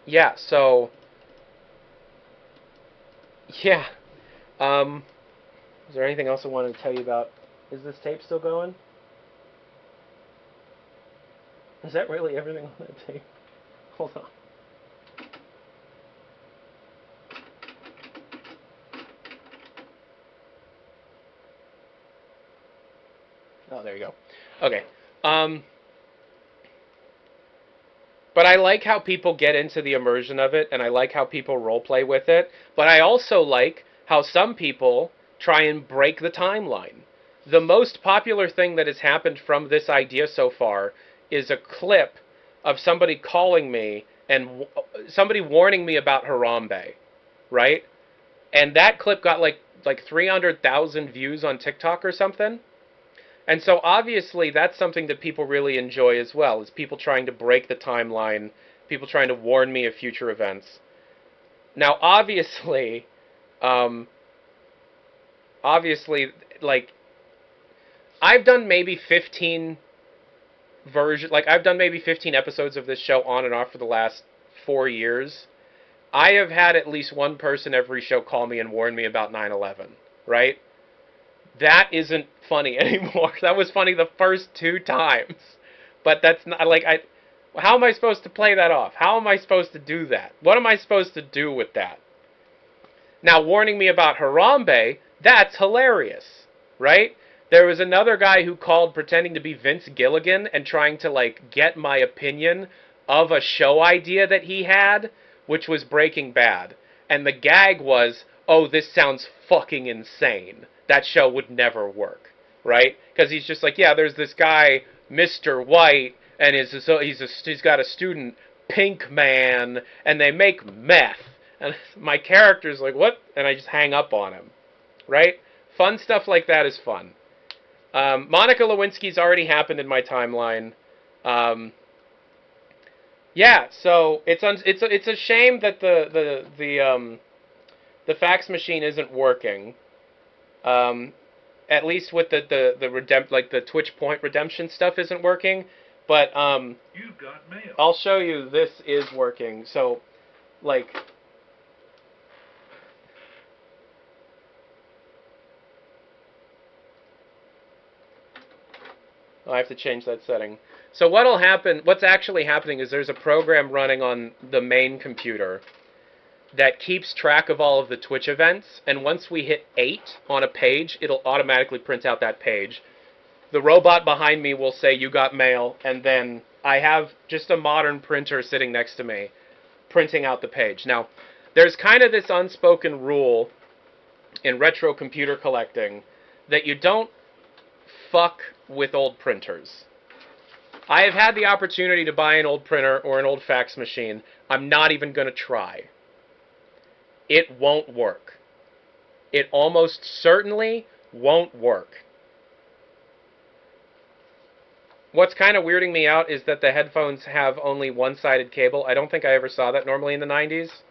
Yeah, so yeah. Is there anything else I wanted to tell you about? Is this tape still going? Is that really everything on that tape? Hold on. Oh, there you go. Okay. But I like how people get into the immersion of it, and I like how people roleplay with it. But I also like how some people try and break the timeline. The most popular thing that has happened from this idea so far is a clip of somebody calling me and somebody warning me about Harambe, right? And that clip got like 300,000 views on TikTok or something. And so obviously that's something that people really enjoy as well, is people trying to break the timeline, people trying to warn me of future events. Now obviously, like, I've done maybe 15 I've done maybe 15 episodes of this show on and off for the last 4 years. I have had at least one person every show call me and warn me about 9/11, right? That isn't funny anymore. That was funny the first 2 times. But that's not, like, how am I supposed to play that off? How am I supposed to do that? What am I supposed to do with that? Now, warning me about Harambe, that's hilarious, right? There was another guy who called pretending to be Vince Gilligan and trying to, like, get my opinion of a show idea that he had, which was Breaking Bad. And the gag was, oh, this sounds fucking insane. That show would never work, right? Because he's just like, yeah, there's this guy, Mr. White, and he's got a student, Pink Man, and they make meth. And my character's like, what? And I just hang up on him, right? Fun stuff like that is fun. Monica Lewinsky's already happened in my timeline. Yeah, so it's a shame that the fax machine isn't working. At least with the Twitch Point redemption stuff isn't working. But You've got mail. I'll show you. This is working. So, like, I have to change that setting. So what'll happen? What's actually happening is there's a program running on the main computer that keeps track of all of the Twitch events, and once we hit 8 on a page, it'll automatically print out that page. The robot behind me will say, "You got mail," and then I have just a modern printer sitting next to me printing out the page. Now, there's kind of this unspoken rule in retro computer collecting that you don't fuck with old printers. I have had the opportunity to buy an old printer or an old fax machine. I'm not even going to try. It won't work. It almost certainly won't work. What's kind of weirding me out is that the headphones have only one-sided cable. I don't think I ever saw that normally in the 90s.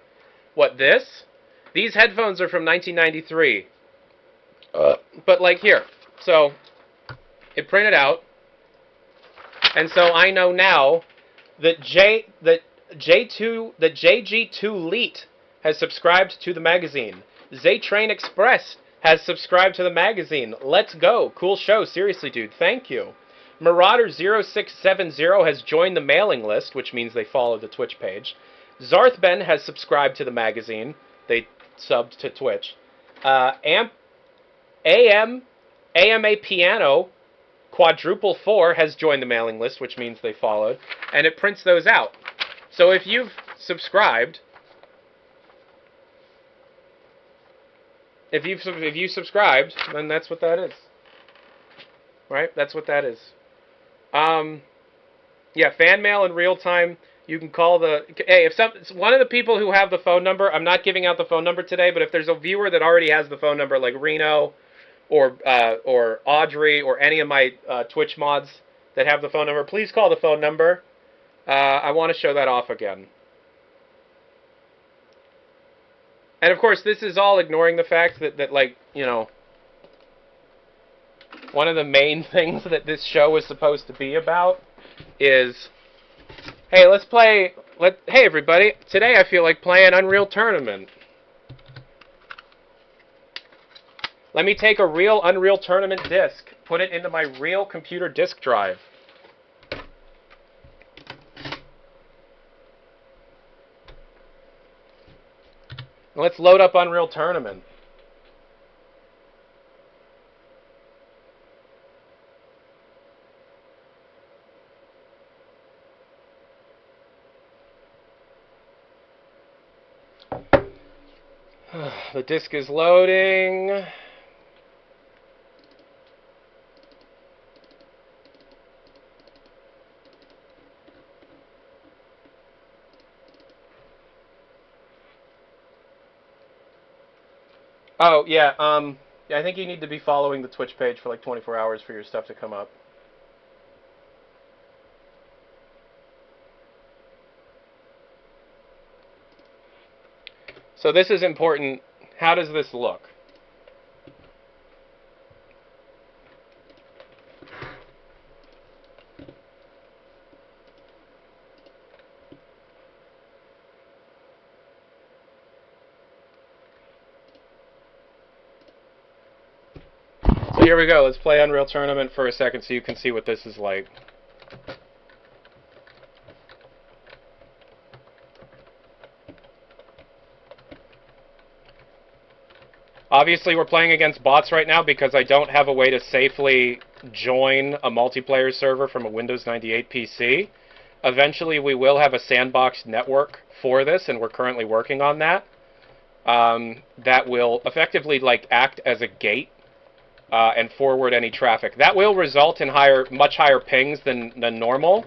What, this? These headphones are from 1993. But like here. So, it printed out. And so I know now that JG2 Leet has subscribed to the magazine. Zaytrain Express has subscribed to the magazine. Let's go. Cool show. Seriously, dude. Thank you. Marauder0670 has joined the mailing list, which means they follow the Twitch page. Zarthben has subscribed to the magazine. They subbed to Twitch. AMA Piano Quadruple 4 has joined the mailing list, which means they followed, and it prints those out. So if you've subscribed, if you subscribed, then that's what that is. Right? That's what that is. Yeah, fan mail in real time. You can call the... Hey, if one of the people who have the phone number, I'm not giving out the phone number today, but if there's a viewer that already has the phone number, like Reno or Audrey or any of my Twitch mods that have the phone number, please call the phone number. I want to show that off again. And of course, this is all ignoring the fact that like, you know, one of the main things that this show is supposed to be about is, hey, hey everybody, today I feel like playing Unreal Tournament. Let me take a real Unreal Tournament disc, put it into my real computer disk drive. Let's load up Unreal Tournament. The disk is loading. Oh, yeah, I think you need to be following the Twitch page for like 24 hours for your stuff to come up. So this is important. How does this look? So here we go. Let's play Unreal Tournament for a second so you can see what this is like. Obviously, we're playing against bots right now because I don't have a way to safely join a multiplayer server from a Windows 98 PC. Eventually, we will have a sandbox network for this, and we're currently working on that. That will effectively like act as a gate and forward any traffic. That will result in much higher pings than normal,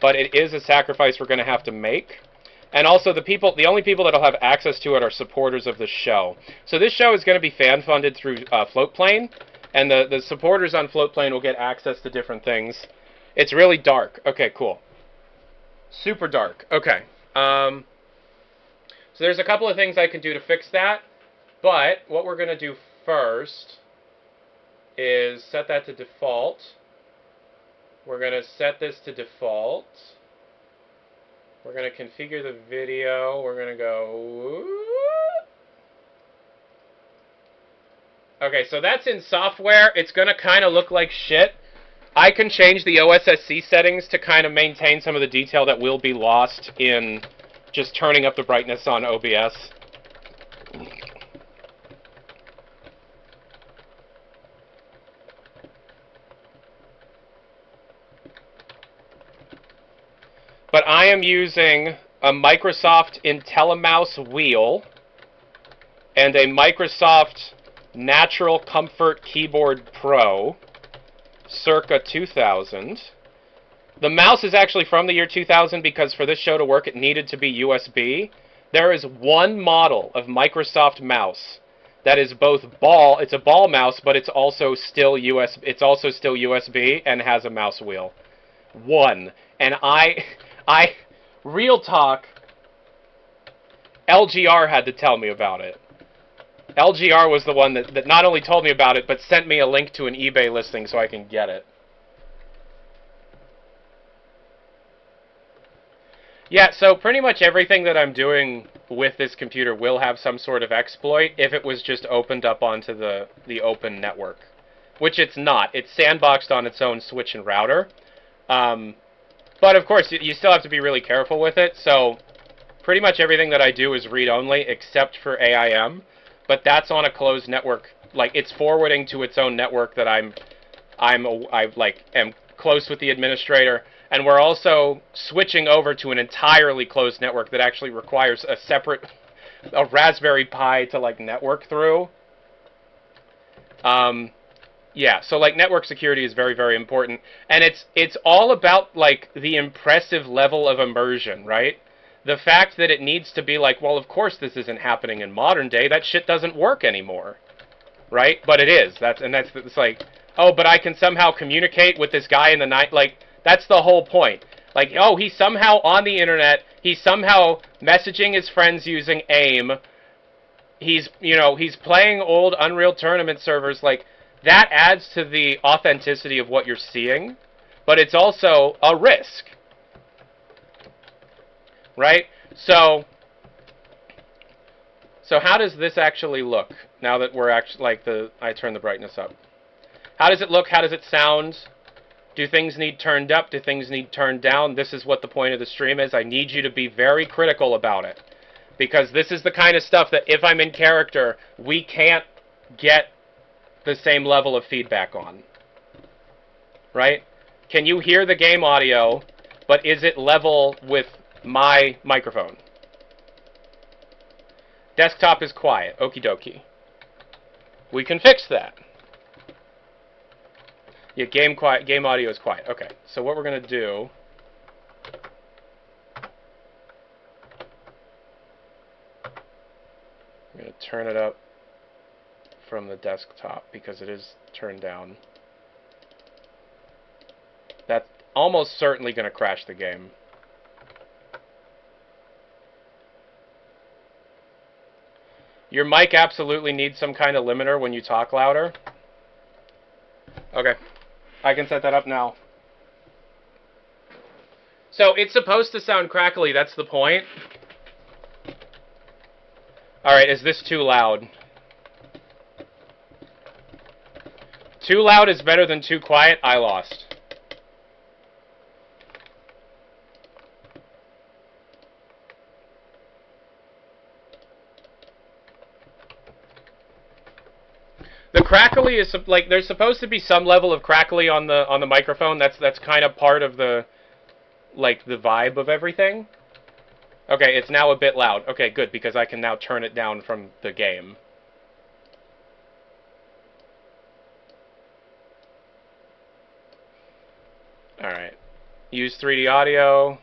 but it is a sacrifice we're going to have to make. And also, the only people that'll have access to it are supporters of the show. So this show is going to be fan-funded through Floatplane, and the supporters on Floatplane will get access to different things. It's really dark. Okay, cool. Super dark. Okay. So there's a couple of things I can do to fix that, but what we're going to do first is set that to default. We're going to set this to default. We're going to configure the video. We're going to go... Okay, so that's in software. It's going to kind of look like shit. I can change the OSSC settings to kind of maintain some of the detail that will be lost in just turning up the brightness on OBS. But I am using a Microsoft IntelliMouse wheel and a Microsoft Natural Comfort Keyboard Pro, circa 2000. The mouse is actually from the year 2000 because for this show to work it needed to be USB. There is one model of Microsoft mouse that is both ball, it's a ball mouse, but it's also still USB and has a mouse wheel. One. And I real talk, LGR had to tell me about it. LGR was the one that not only told me about it, but sent me a link to an eBay listing so I can get it. Yeah, so pretty much everything that I'm doing with this computer will have some sort of exploit if it was just opened up onto the open network. Which it's not. It's sandboxed on its own switch and router. But of course, you still have to be really careful with it, so pretty much everything that I do is read-only except for AIM. But that's on a closed network. Like, it's forwarding to its own network that I am close with the administrator, and we're also switching over to an entirely closed network that actually requires a Raspberry Pi to like network through. Yeah, so like network security is very, very important, and it's all about like the impressive level of immersion, right? The fact that it needs to be like, well, of course this isn't happening in modern day. That shit doesn't work anymore, right? But it is. It's like, oh, but I can somehow communicate with this guy in the night. Like, that's the whole point. Like, oh, he's somehow on the internet. He's somehow messaging his friends using AIM. He's playing old Unreal Tournament servers. Like, that adds to the authenticity of what you're seeing, but it's also a risk. Right? So how does this actually look now that we're actually, I turn the brightness up? How does it look? How does it sound? Do things need turned up? Do things need turned down? This is what the point of the stream is. I need you to be very critical about it. Because this is the kind of stuff that if I'm in character, we can't get the same level of feedback on. Right? Can you hear the game audio, but is it level with my microphone? Desktop is quiet. Okie dokie. We can fix that. Yeah, game audio is quiet. Okay, so what we're going to do... I'm going to turn it up from the desktop because it is turned down. That's almost certainly going to crash the game. Your mic absolutely needs some kind of limiter when you talk louder. Okay, I can set that up now. So it's supposed to sound crackly, that's the point. Alright, is this too loud? Too loud is better than too quiet. I lost. The crackly is like there's supposed to be some level of crackly on the microphone. That's kind of part of the the vibe of everything. Okay, it's now a bit loud. Okay, good, because I can now turn it down from the game. Alright. Use 3D audio.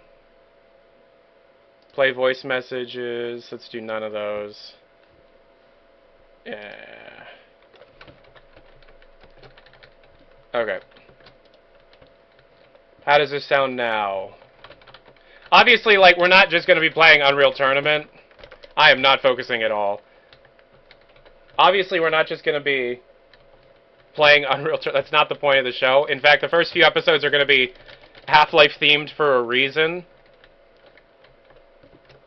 Play voice messages. Let's do none of those. Yeah. Okay. How does this sound now? Obviously, we're not just going to be playing Unreal Tournament. I am not focusing at all. Obviously, we're not just going to be playing Unreal. That's not the point of the show. In fact, the first few episodes are going to be Half-Life themed for a reason.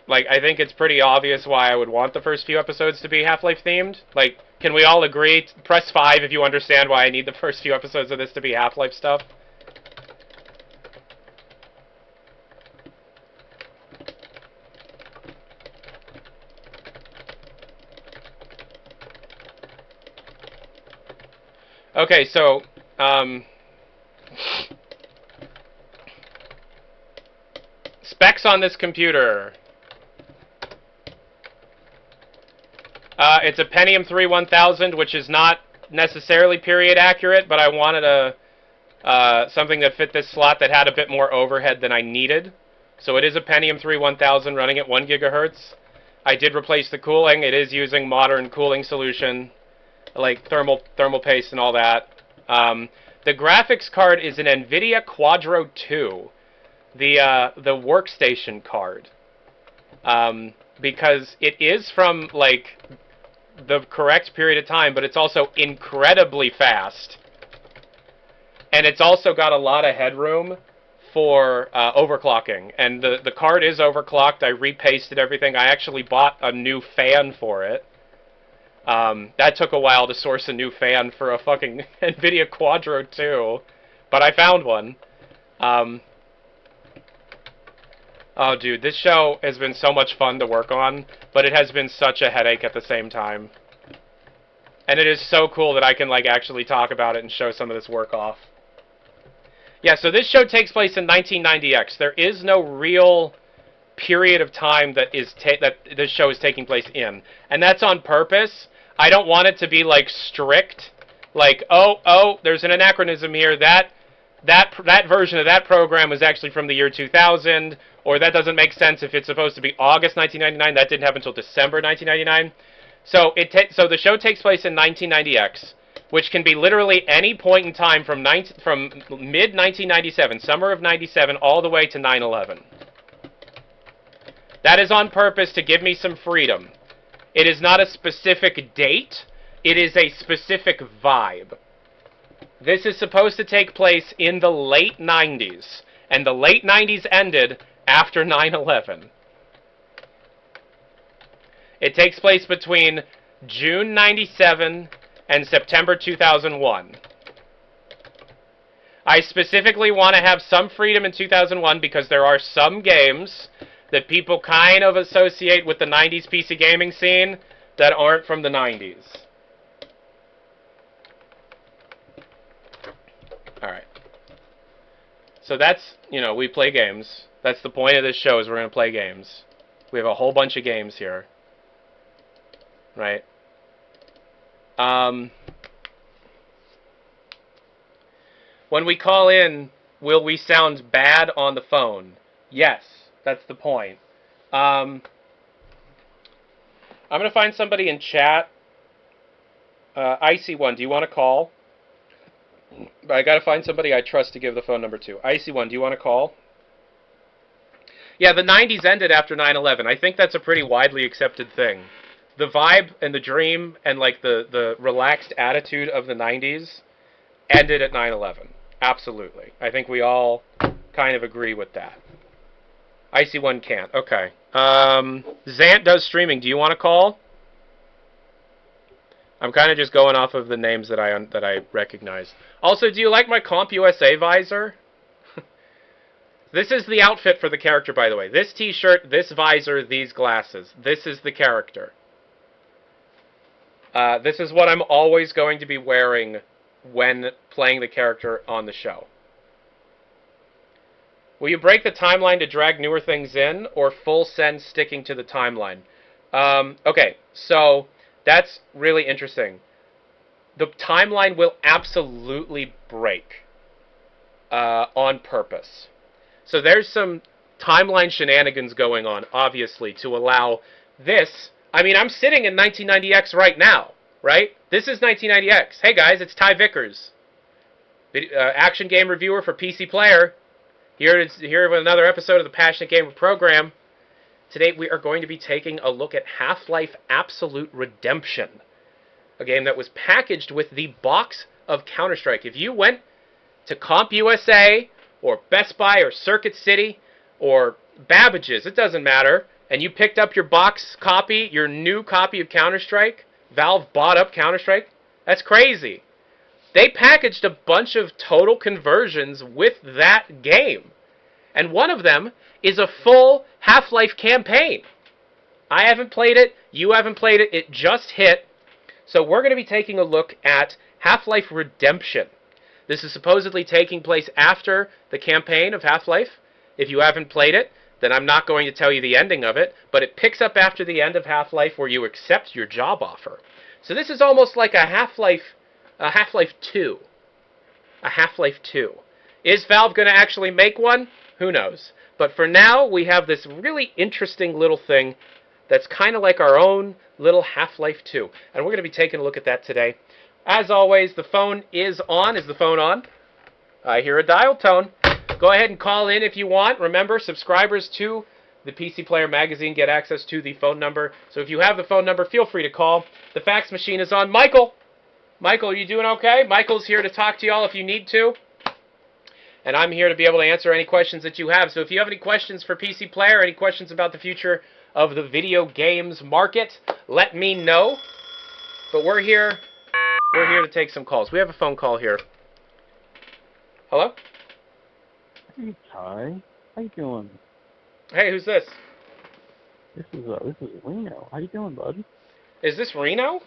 Like, I think it's pretty obvious why I would want the first few episodes to be Half-Life themed. Like, can we all agree? Press 5 if you understand why I need the first few episodes of this to be Half-Life stuff. Okay, so, specs on this computer. It's a Pentium 3 1000, which is not necessarily period accurate, but I wanted something that fit this slot that had a bit more overhead than I needed. So it is a Pentium 3 1000 running at 1 gigahertz. I did replace the cooling. It is using modern cooling solution, like thermal paste and all that. The graphics card is an NVIDIA Quadro 2, the workstation card, because it is from like the correct period of time, but it's also incredibly fast, and it's also got a lot of headroom for overclocking. And the card is overclocked. I repasted everything. I actually bought a new fan for it. That took a while to source a new fan for a fucking NVIDIA Quadro 2, but I found one. Oh, dude, this show has been so much fun to work on, but it has been such a headache at the same time. And it is so cool that I can, like, actually talk about it and show some of this work off. Yeah, so this show takes place in 1990X. There is no real period of time that this show is taking place in. And that's on purpose. I don't want it to be, like, strict. Like, oh, there's an anachronism here. That version of that program was actually from the year 2000, or that doesn't make sense if it's supposed to be August 1999. That didn't happen until December 1999. So the show takes place in 1990X, which can be literally any point in time from mid-1997, summer of 97, all the way to 9/11. That is on purpose to give me some freedom. It is not a specific date. It is a specific vibe. This is supposed to take place in the late 90s, and the late 90s ended after 9/11. It takes place between June 97 and September 2001. I specifically want to have some freedom in 2001 because there are some games that people kind of associate with the 90s PC gaming scene that aren't from the 90s. Alright. So that's, we play games. That's the point of this show, is we're going to play games. We have a whole bunch of games here. Right? When we call in, will we sound bad on the phone? Yes, that's the point. I'm going to find somebody in chat. Icy1, do you want to call? But I got to find somebody I trust to give the phone number to. Icy1, do you want to call? Yeah, the 90s ended after 9/11. I think that's a pretty widely accepted thing. The vibe and the dream and like the relaxed attitude of the 90s ended at 9/11. Absolutely. I think we all kind of agree with that. Icy1 can't. Okay. Zant does streaming. Do you want to call? I'm kind of just going off of the names that I recognize. Also, do you like my CompUSA visor? This is the outfit for the character, by the way. This t-shirt, this visor, these glasses. This is the character. This is what I'm always going to be wearing when playing the character on the show. Will you break the timeline to drag newer things in, or full send sticking to the timeline? Okay, so that's really interesting. The timeline will absolutely break on purpose. So there's some timeline shenanigans going on, obviously, to allow this. I mean, I'm sitting in 1990X right now, right? This is 1990X. Hey guys, it's Ty Vickers, action game reviewer for PC Player. Here with another episode of the Passionate Gamer program. Today we are going to be taking a look at Half-Life Absolute Redemption, a game that was packaged with the box of Counter-Strike. If you went to CompUSA or Best Buy or Circuit City or Babbage's, it doesn't matter, and you picked up your box copy, your new copy of Counter-Strike, Valve bought up Counter-Strike, that's crazy. They packaged a bunch of total conversions with that game. And one of them is a full Half-Life campaign. I haven't played it. You haven't played it. It just hit. So we're going to be taking a look at Half-Life Redemption. This is supposedly taking place after the campaign of Half-Life. If you haven't played it, then I'm not going to tell you the ending of it, but it picks up after the end of Half-Life where you accept your job offer. So this is almost like a Half-Life 2. A Half-Life 2. Is Valve going to actually make one? Who knows? But for now, we have this really interesting little thing that's kind of like our own little Half-Life 2. And we're going to be taking a look at that today. As always, the phone is on. Is the phone on? I hear a dial tone. Go ahead and call in if you want. Remember, subscribers to the PC Player magazine get access to the phone number. So if you have the phone number, feel free to call. The fax machine is on. Michael! Michael, are you doing okay? Michael's here to talk to y'all if you need to. And I'm here to be able to answer any questions that you have. So if you have any questions for PC Player, any questions about the future of the video games market, let me know. But we're here to take some calls. We have a phone call here. Hello? Hey, Ty. How you doing? Hey, who's this? This is Reno. How you doing, bud? Is this Reno?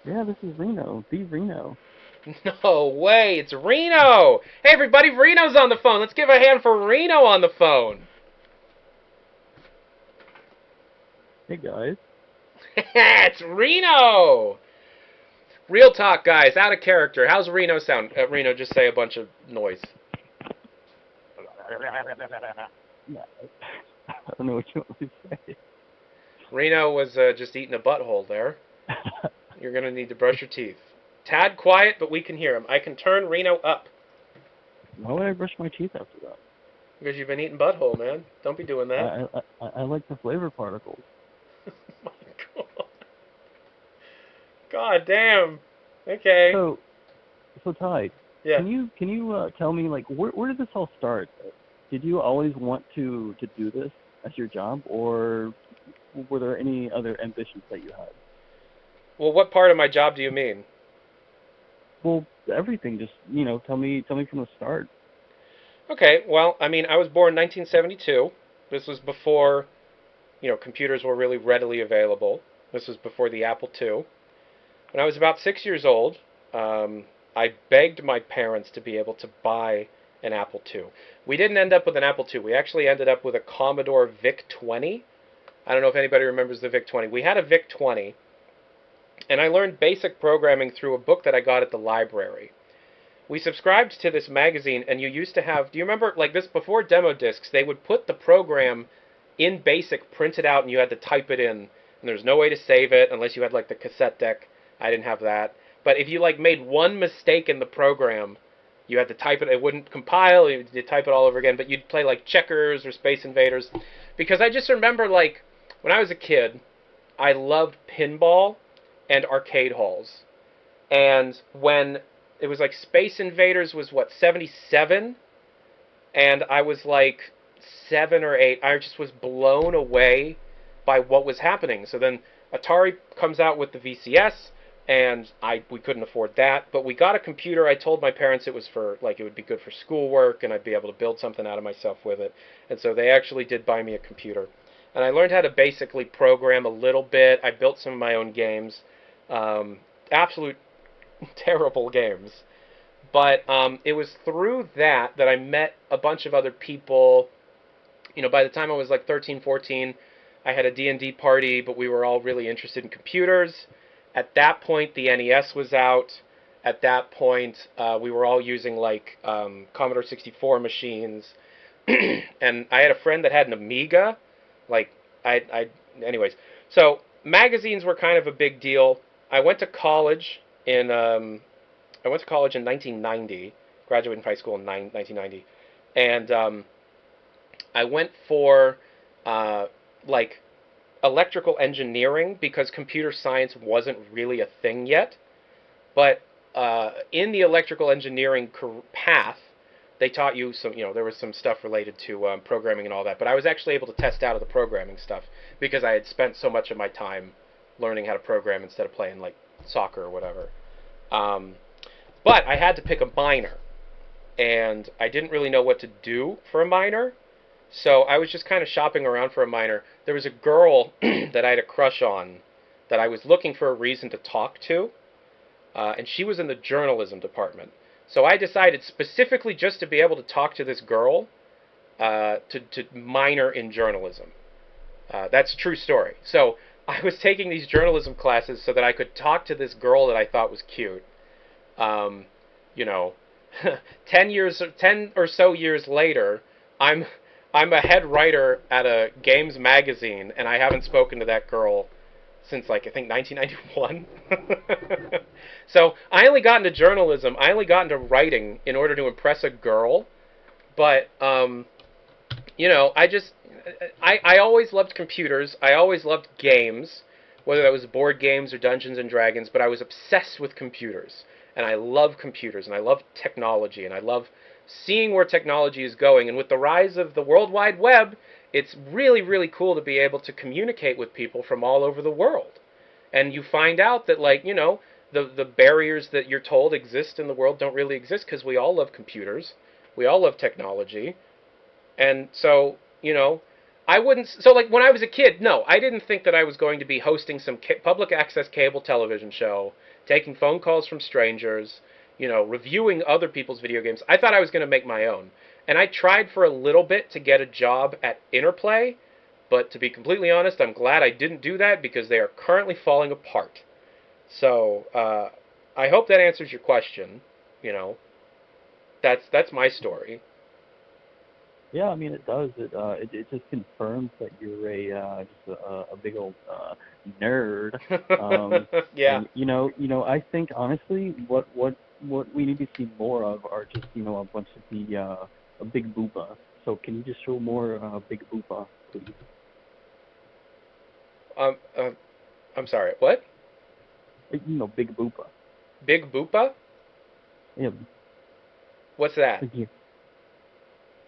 Yeah, this is Reno. The Reno. No way, it's Reno! Hey everybody, Reno's on the phone. Let's give a hand for Reno on the phone. Hey, guys. It's Reno! Real talk, guys, out of character. How's Reno sound? Reno, just say a bunch of noise. I don't know what you want me to say. Reno was just eating a butthole there. You're going to need to brush your teeth. Tad quiet, but we can hear him. I can turn Reno up. Why would I brush my teeth after that? Because you've been eating butthole, man. Don't be doing that. I like the flavor particles. My God. God damn. Okay. So Ty, yeah. Can you tell me, like, where did this all start? Did you always want to do this as your job, or were there any other ambitions that you had? Well, what part of my job do you mean? Well, everything. Just, tell me from the start. Okay, well, I mean, I was born in 1972. This was before, computers were really readily available. This was before the Apple II. When I was about 6 years old, I begged my parents to be able to buy an Apple II. We didn't end up with an Apple II. We actually ended up with a Commodore VIC-20. I don't know if anybody remembers the VIC-20. We had a VIC-20. And I learned basic programming through a book that I got at the library. We subscribed to this magazine, and you used to have, do you remember, like this, before demo discs, they would put the program in BASIC printed out, and you had to type it in, and there's no way to save it unless you had, like, the cassette deck. I didn't have that. But if you, like, made one mistake in the program, you had to type it, it wouldn't compile, you'd type it all over again, but you'd play, like, Checkers or Space Invaders. Because I just remember, like, when I was a kid, I loved pinball and arcade halls. And when it was like Space Invaders was, 77? And I was like 7 or 8. I just was blown away by what was happening. So then Atari comes out with the VCS, and we couldn't afford that. But we got a computer. I told my parents it was for, like, it would be good for schoolwork, and I'd be able to build something out of myself with it. And so they actually did buy me a computer. And I learned how to basically program a little bit. I built some of my own games. Absolute terrible games. But it was through that I met a bunch of other people. By the time I was like 13, 14, I had a D&D party, but we were all really interested in computers. At that point, the NES was out. At that point, we were all using like Commodore 64 machines. And I had a friend that had an Amiga. Anyways. So magazines were kind of a big deal. I went to college in 1990. Graduated from high school in 1990, and I went for like electrical engineering because computer science wasn't really a thing yet. But in the electrical engineering path, they taught you some, there was some stuff related to programming and all that. But I was actually able to test out of the programming stuff because I had spent so much of my time learning how to program instead of playing like soccer or whatever. But I had to pick a minor, and I didn't really know what to do for a minor. So I was just kind of shopping around for a minor. There was a girl that I had a crush on that I was looking for a reason to talk to, and she was in the journalism department. So I decided specifically just to be able to talk to this girl to minor in journalism. That's a true story. So I was taking these journalism classes so that I could talk to this girl that I thought was cute. You know, 10 or so years later, I'm a head writer at a games magazine, and I haven't spoken to that girl since, like, I think 1991. So I only got into journalism. I only got into writing in order to impress a girl. But, you know, I always loved computers. I always loved games, whether that was board games or Dungeons and Dragons, but I was obsessed with computers. And I love computers, and I love technology, and I love seeing where technology is going. And with the rise of the World Wide Web, it's really, really cool to be able to communicate with people from all over the world. And you find out that, like, you know, the barriers that you're told exist in the world don't really exist because we all love computers. We all love technology. And so, you know, I wouldn't... So, like, when I was a kid, no, I didn't think that I was going to be hosting some public access cable television show, taking phone calls from strangers, you know, reviewing other people's video games. I thought I was going to make my own. And I tried for a little bit to get a job at Interplay, but to be completely honest, I'm glad I didn't do that because they are currently falling apart. So, I hope that answers your question, you know. That's my story. Yeah, I mean it does. It just confirms that you're just a big old nerd. Yeah. And, I think honestly, what we need to see more of are just a bunch of the a Big Boopa. So can you just show more Big Boopa, please? I'm sorry. What? Big Boopa. Big Boopa? Yeah. What's that? Big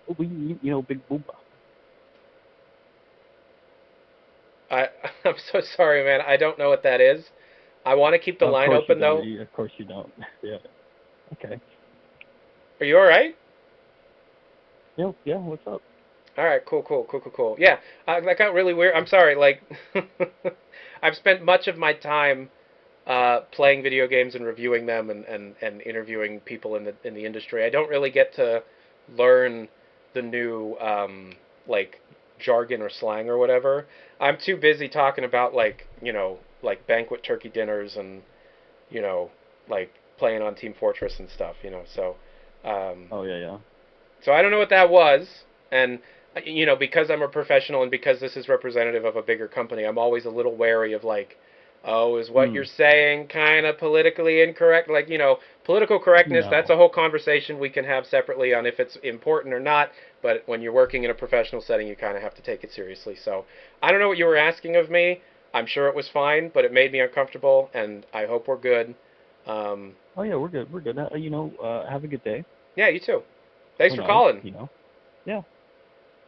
Boopa. I'm so sorry, man. I don't know what that is. I want to keep the line open, though. Of course you don't. Yeah. Okay. Are you all right? Yeah, what's up? All right, cool. Yeah, that got really weird. I'm sorry. Like, I've spent much of my time playing video games and reviewing them and interviewing people in the industry. I don't really get to learn the new like jargon or slang or whatever. I'm too busy talking about like banquet turkey dinners and like playing on Team Fortress and stuff. So. Oh yeah. So I don't know what that was, and because I'm a professional and because this is representative of a bigger company, I'm always a little wary of like, oh, is what you're saying kind of politically incorrect? Like, political correctness, No. That's a whole conversation we can have separately on if it's important or not, but when you're working in a professional setting, you kind of have to take it seriously. So I don't know what you were asking of me. I'm sure it was fine, but it made me uncomfortable, and I hope we're good. Oh yeah, we're good. Have a good day. Yeah, you too. Thanks for calling. Yeah.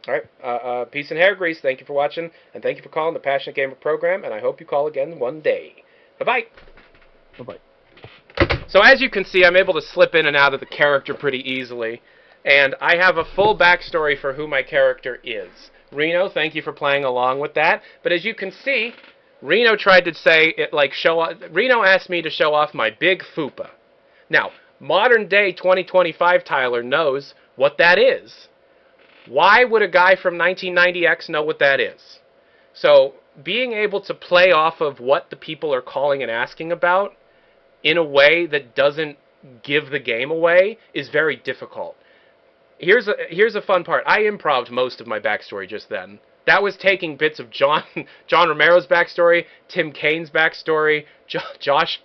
All right. Peace and hair grease. Thank you for watching, and thank you for calling the Passionate Gamer program, and I hope you call again one day. Bye-bye. Bye-bye. So as you can see, I'm able to slip in and out of the character pretty easily, and I have a full backstory for who my character is. Reno, thank you for playing along with that. But as you can see, Reno tried to say it like Reno asked me to show off my big fupa. Now, modern day 2025 Tyler knows what that is. Why would a guy from 1990X know what that is? So, being able to play off of what the people are calling and asking about in a way that doesn't give the game away is very difficult. Here's a fun part. I improv'd most of my backstory just then. That was taking bits of John Romero's backstory, Tim Kane's backstory, Josh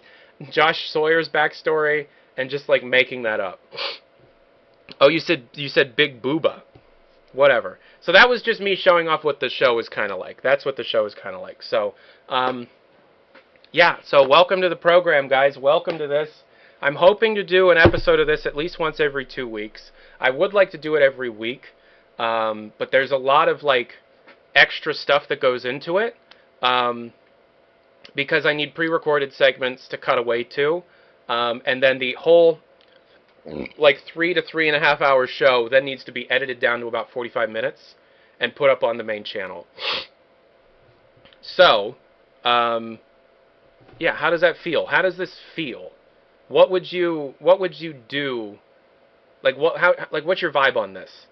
Sawyer's backstory, and just like making that up. Oh, you said Big Booba. Whatever. So that was just me showing off what the show is kind of like. That's what the show is kind of like. So, yeah. So welcome to the program, guys. Welcome to this. I'm hoping to do an episode of this at least once every 2 weeks. I would like to do it every week, but there's a lot of like extra stuff that goes into it, because I need pre-recorded segments to cut away to, and then the whole like 3 to 3.5 hour show then needs to be edited down to about 45 minutes and put up on the main channel. So, yeah, how does that feel? How does this feel? What would you do? Like what's your vibe on this?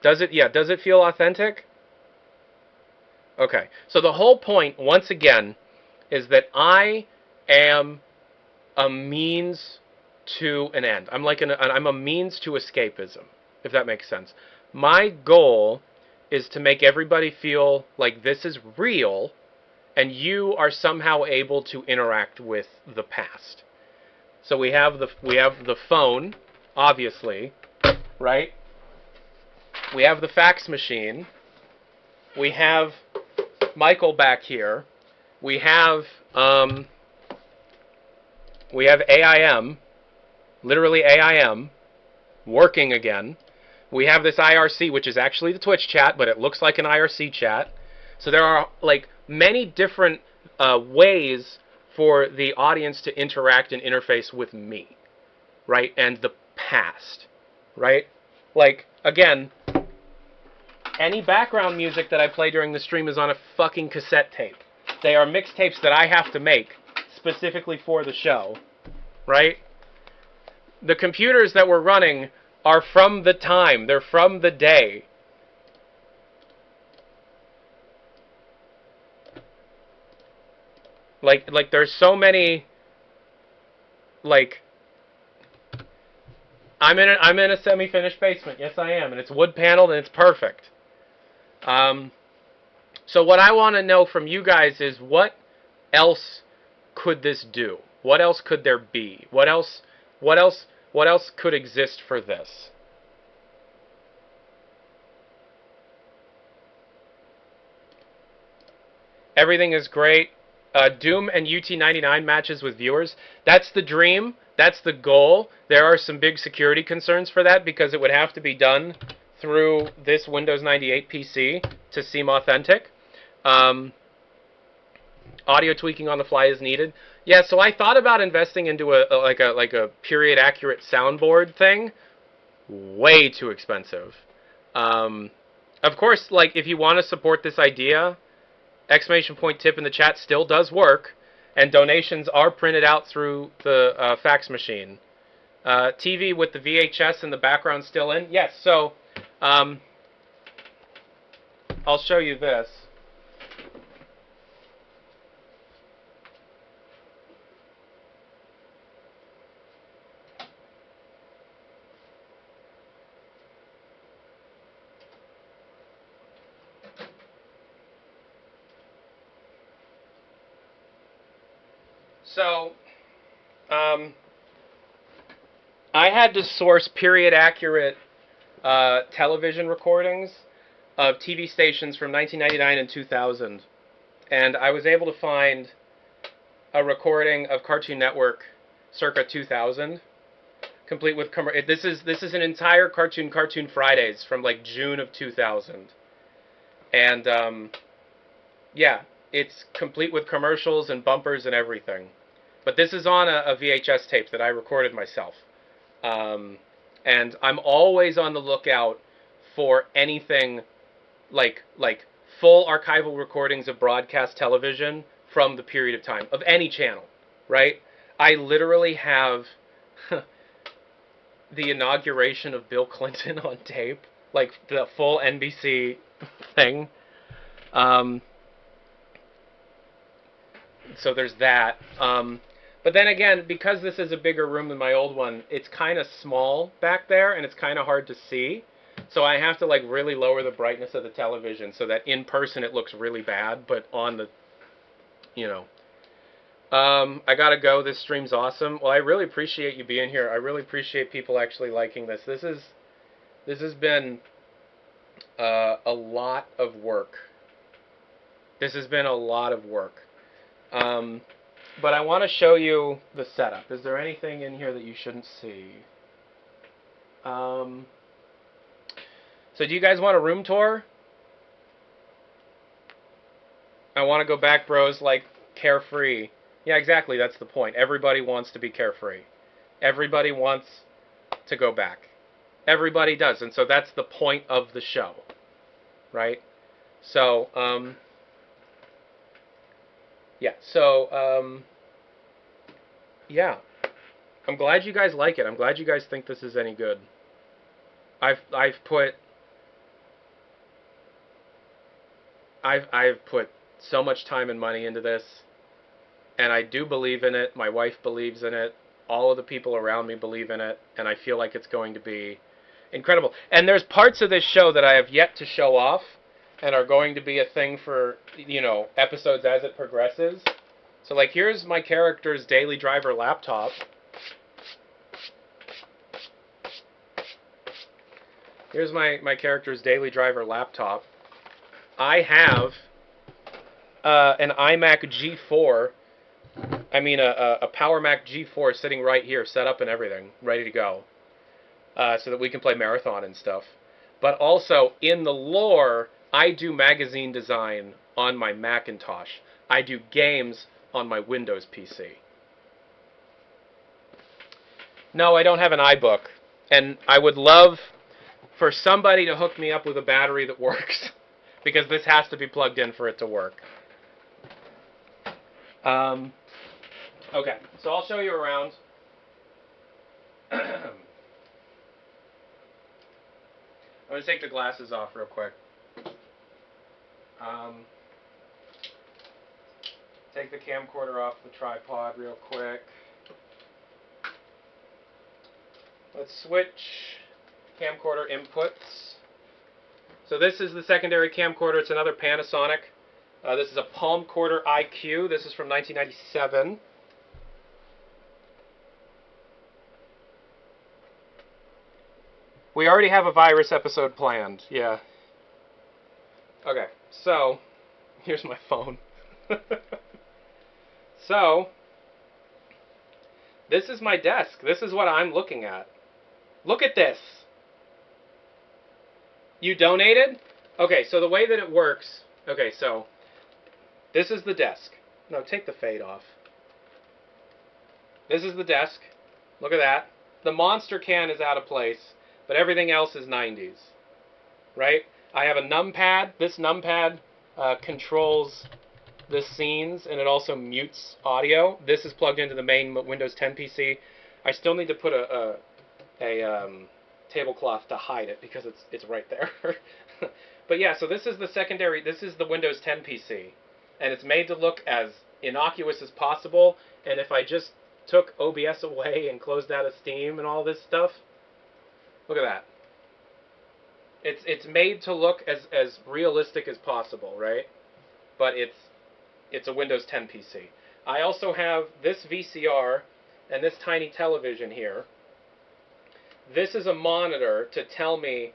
Does it feel authentic? Okay. So the whole point once again is that I am a means to an end. I'm a means to escapism, if that makes sense. My goal is to make everybody feel like this is real and you are somehow able to interact with the past. So we have the phone, obviously, right? We have the fax machine. We have Michael back here. We have AIM, literally AIM, working again. We have this IRC, which is actually the Twitch chat, but it looks like an IRC chat. So there are like many different ways for the audience to interact and interface with me, right? And the past, right? Like, again, any background music that I play during the stream is on a fucking cassette tape. They are mixtapes that I have to make specifically for the show, right? The computers that we're running are from the time. They're from the day. Like there's so many, like, I'm in a semi-finished basement. Yes, I am, and it's wood paneled and it's perfect. So what I want to know from you guys is what else could this do? What else could there be? What else could exist for this? Everything is great. Doom and UT99 matches with viewers. That's the dream. That's the goal. There are some big security concerns for that because it would have to be done through this Windows 98 PC to seem authentic. Audio tweaking on the fly is needed. Yeah, so I thought about investing into a period accurate soundboard thing. Way too expensive. Of course, like if you want to support this idea, exclamation point tip in the chat still does work, and donations are printed out through the fax machine. TV with the VHS in the background still in? Yes, so I'll show you this. So, I had to source period-accurate television recordings of TV stations from 1999 and 2000, and I was able to find a recording of Cartoon Network circa 2000, complete with this is an entire Cartoon Fridays from like June of 2000, and yeah, it's complete with commercials and bumpers and everything. But this is on a VHS tape that I recorded myself. And I'm always on the lookout for anything like full archival recordings of broadcast television from the period of time, of any channel, right? I literally have the inauguration of Bill Clinton on tape, like the full NBC thing. So there's that. But then again, because this is a bigger room than my old one, it's kind of small back there, and it's kind of hard to see. So I have to like really lower the brightness of the television so that in person it looks really bad, but on the, you know. I gotta go. This stream's awesome. Well, I really appreciate you being here. I really appreciate people actually liking this. This has been a lot of work This has been a lot of work. But I want to show you the setup. Is there anything in here that you shouldn't see? So do you guys want a room tour? I want to go back, bros, like carefree. Yeah, exactly. That's the point. Everybody wants to be carefree. Everybody wants to go back. Everybody does. And so that's the point of the show, right? So, yeah. So, yeah. I'm glad you guys like it. I'm glad you guys think this is any good. I've put so much time and money into this, and I do believe in it. My wife believes in it. All of the people around me believe in it, and I feel like it's going to be incredible. And there's parts of this show that I have yet to show off and are going to be a thing for, episodes as it progresses. So, like, here's my character's daily driver laptop. Here's my character's daily driver laptop. I have an iMac G4, a Power Mac G4 sitting right here, set up and everything, ready to go, so that we can play Marathon and stuff. But also, in the lore, I do magazine design on my Macintosh. I do games on my Windows PC. No, I don't have an iBook, and I would love for somebody to hook me up with a battery that works, because this has to be plugged in for it to work. Okay, so I'll show you around. I'm going to take the glasses off real quick. Take the camcorder off the tripod real quick. Let's switch camcorder inputs. So this is the secondary camcorder. It's another Panasonic. This is a Palmcorder IQ. This is from 1997. We already have a virus episode planned. Yeah. Okay, so here's my phone. So this is my desk. This is what I'm looking at. Look at this. You donated? Okay, so the way that it works... Okay, so this is the desk. No, take the fade off. This is the desk. Look at that. The monster can is out of place, but everything else is 90s. Right? I have a numpad. This numpad controls the scenes, and it also mutes audio. This is plugged into the main Windows 10 PC. I still need to put a tablecloth to hide it because it's right there. But yeah, so this is the secondary. This is the Windows 10 PC, and it's made to look as innocuous as possible. And if I just took OBS away and closed out of Steam and all this stuff, look at that. It's made to look as realistic as possible, right? But it's a Windows 10 PC. I also have this VCR and this tiny television here. This is a monitor to tell me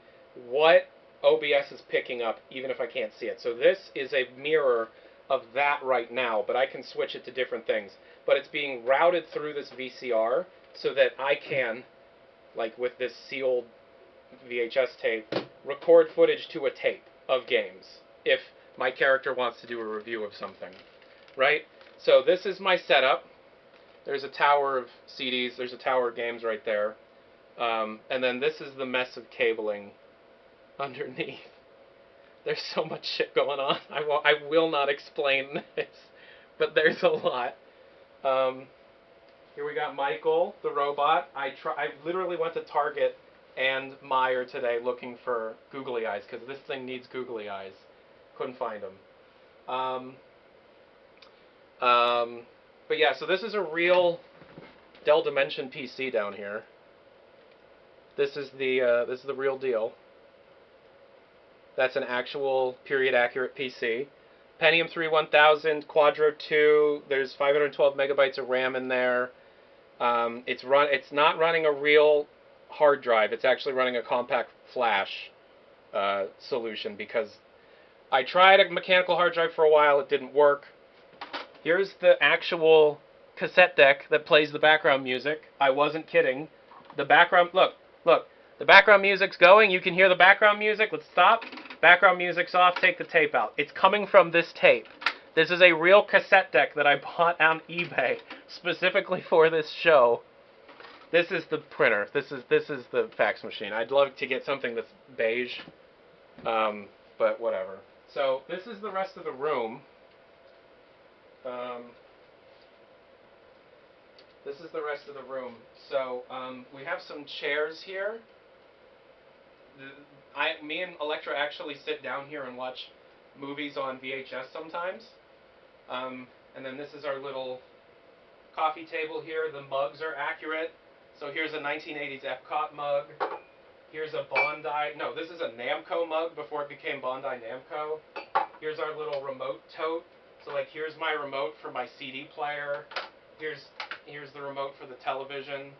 what OBS is picking up, even if I can't see it. So this is a mirror of that right now, but I can switch it to different things. But it's being routed through this VCR so that I can, like with this sealed VHS tape, record footage to a tape of games if my character wants to do a review of something, right? So this is my setup. There's a tower of CDs. There's a tower of games right there. And then this is the mess of cabling underneath. There's so much shit going on. I will not explain this, but there's a lot. Here we got Michael, the robot. I literally went to Target and Meijer today looking for googly eyes, because this thing needs googly eyes. Couldn't find them. But yeah, so this is a real Dell Dimension PC down here. This is the real deal. That's an actual period accurate PC. Pentium 3 1000, Quadro 2. There's 512 megabytes of RAM in there. It's not running a real hard drive. It's actually running a compact flash solution, because I tried a mechanical hard drive for a while. It didn't work. Here's the actual cassette deck that plays the background music. I wasn't kidding. The background, look. The background music's going. You can hear the background music. Let's stop. Background music's off. Take the tape out. It's coming from this tape. This is a real cassette deck that I bought on eBay specifically for this show. This is the printer. This is the fax machine. I'd love to get something that's beige, but whatever. So this is the rest of the room. This is the rest of the room. So we have some chairs here. Me and Electra actually sit down here and watch movies on VHS sometimes. And then this is our little coffee table here. The mugs are accurate. So here's a 1980s Epcot mug. Here's a Bondi. No, this is a Namco mug before it became Bondi Namco. Here's our little remote tote. So like here's my remote for my CD player. Here's the remote for the television.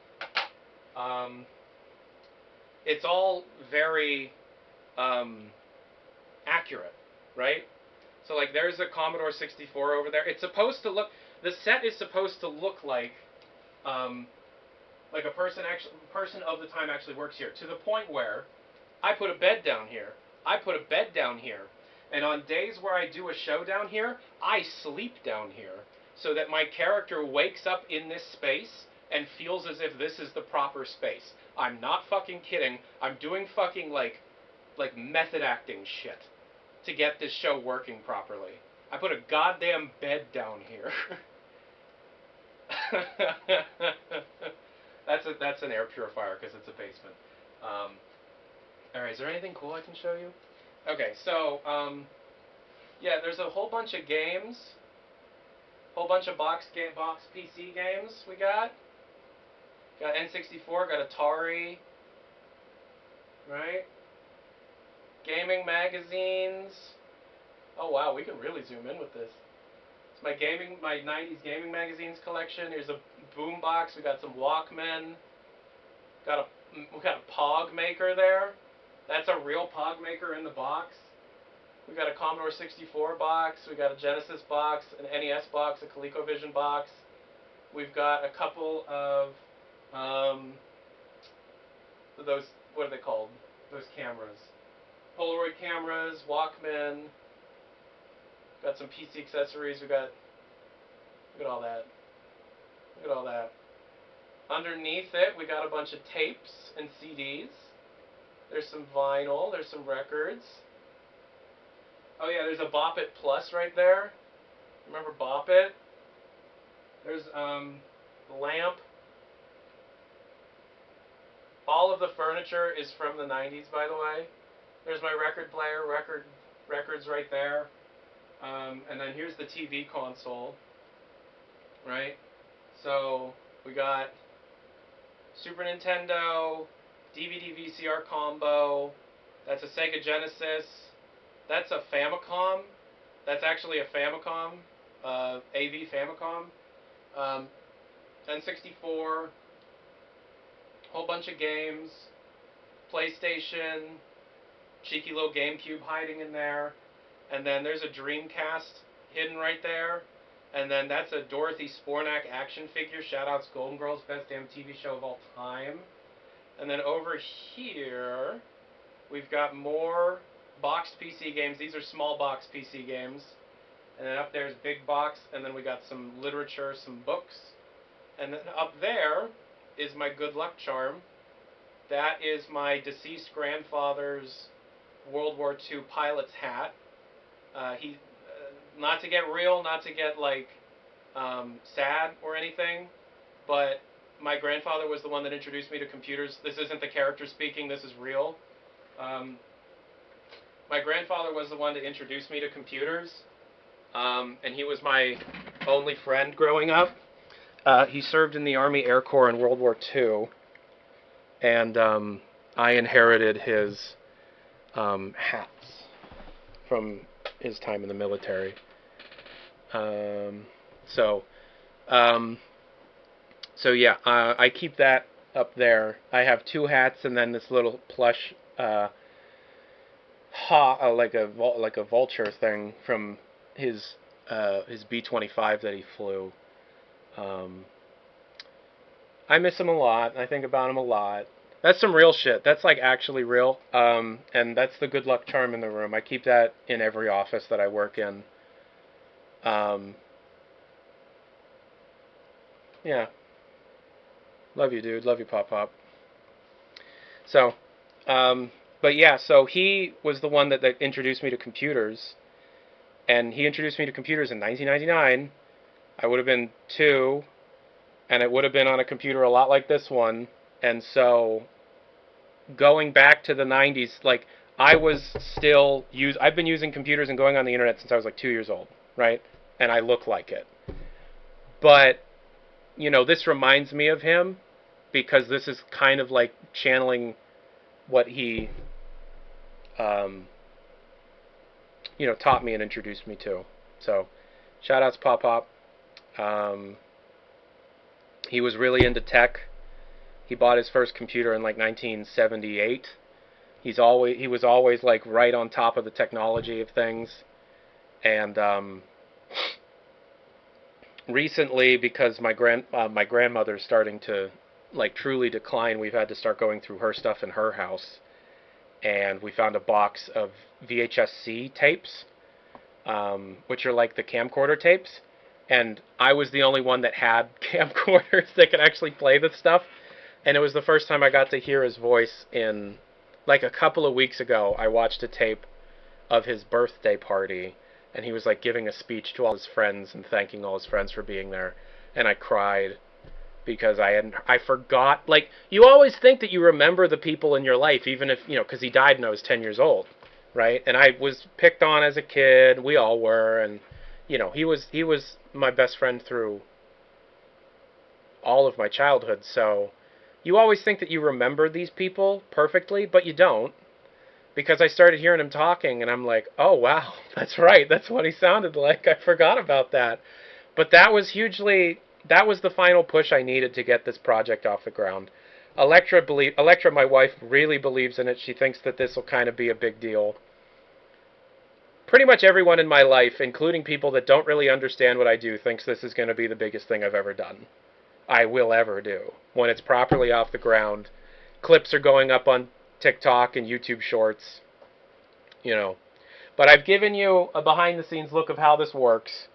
It's all very accurate, right? So like there's a Commodore 64 over there. It's supposed to look, the set is supposed to look like a person of the time actually works here, to the point where I put a bed down here. I put a bed down here. And on days where I do a show down here, I sleep down here so that my character wakes up in this space and feels as if this is the proper space. I'm not fucking kidding. I'm doing fucking like method acting shit to get this show working properly. I put a goddamn bed down here. That's an air purifier because it's a basement. Alright, is there anything cool I can show you? Okay, so, yeah, there's a whole bunch of games. Whole bunch of box PC games we got. Got N64, got Atari. Right? Gaming magazines. Oh wow, we can really zoom in with this. It's my 90s gaming magazines collection. Here's a boombox. We got some Walkmen. We got a Pog maker there. That's a real Pog maker in the box. We got a Commodore 64 box. We got a Genesis box, an NES box, a ColecoVision box. We've got a couple of those, what are they called? Those cameras. Polaroid cameras, Walkman. Got some PC accessories. Look at all that. Look at all that. Underneath it, we got a bunch of tapes and CDs. There's some vinyl. There's some records. Oh yeah, there's a Bop It Plus right there. Remember Bop It? There's the lamp. All of the furniture is from the 90s, by the way. There's my record player, records right there. And then here's the TV console, right? So we got Super Nintendo, DVD VCR combo. That's a Sega Genesis. That's a Famicom. That's actually a Famicom, AV Famicom. N64. Whole bunch of games. PlayStation. Cheeky little GameCube hiding in there. And then there's a Dreamcast hidden right there. And then that's a Dorothy Spornak action figure. Shoutouts Golden Girls, best damn TV show of all time. And then over here, we've got more boxed PC games. These are small box PC games. And then up there's big box. And then we got some literature, some books. And then up there is my good luck charm. That is my deceased grandfather's World War II pilot's hat. Not to get real, not to get like sad or anything, but my grandfather was the one that introduced me to computers. This isn't the character speaking, this is real. My grandfather was the one that introduced me to computers, and he was my only friend growing up. He served in the Army Air Corps in World War II, and I inherited his hats from his time in the military. So yeah, I keep that up there. I have two hats and then this little plush like a vulture thing from his B-25 that he flew. Um, I miss him a lot. I think about him a lot. That's some real shit. That's like actually real. And that's the good luck charm in the room. I keep that in every office that I work in. Um, yeah. Love you, dude. Love you, Pop Pop. So, but yeah, so he was the one that introduced me to computers. And he introduced me to computers in 1999. I would have been 2, and it would have been on a computer a lot like this one. And so going back to the 90s, like I've been using computers and going on the internet since I was like 2 years old, right? And I look like it. But, this reminds me of him because this is kind of like channeling what he, um, taught me and introduced me to. So, shout outs Pop Pop. Um, he was really into tech. He bought his first computer in like 1978. He was always like right on top of the technology of things. And recently, because my grandmother's starting to like truly decline, we've had to start going through her stuff in her house. And we found a box of VHS-C tapes, which are like the camcorder tapes. And I was the only one that had camcorders that could actually play this stuff. And it was the first time I got to hear his voice in, like a couple of weeks ago, I watched a tape of his birthday party, and he was like giving a speech to all his friends and thanking all his friends for being there. And I cried because I forgot, like, you always think that you remember the people in your life, even if, because he died when I was 10 years old, right? And I was picked on as a kid, we all were, and, he was my best friend through all of my childhood, so you always think that you remember these people perfectly, but you don't. Because I started hearing him talking, and I'm like, oh, wow, that's right. That's what he sounded like. I forgot about that. But that was the final push I needed to get this project off the ground. Electra, my wife, really believes in it. She thinks that this will kind of be a big deal. Pretty much everyone in my life, including people that don't really understand what I do, thinks this is going to be the biggest thing I've ever done. I will ever do. When it's properly off the ground, clips are going up on TikTok and YouTube Shorts, But I've given you a behind-the-scenes look of how this works.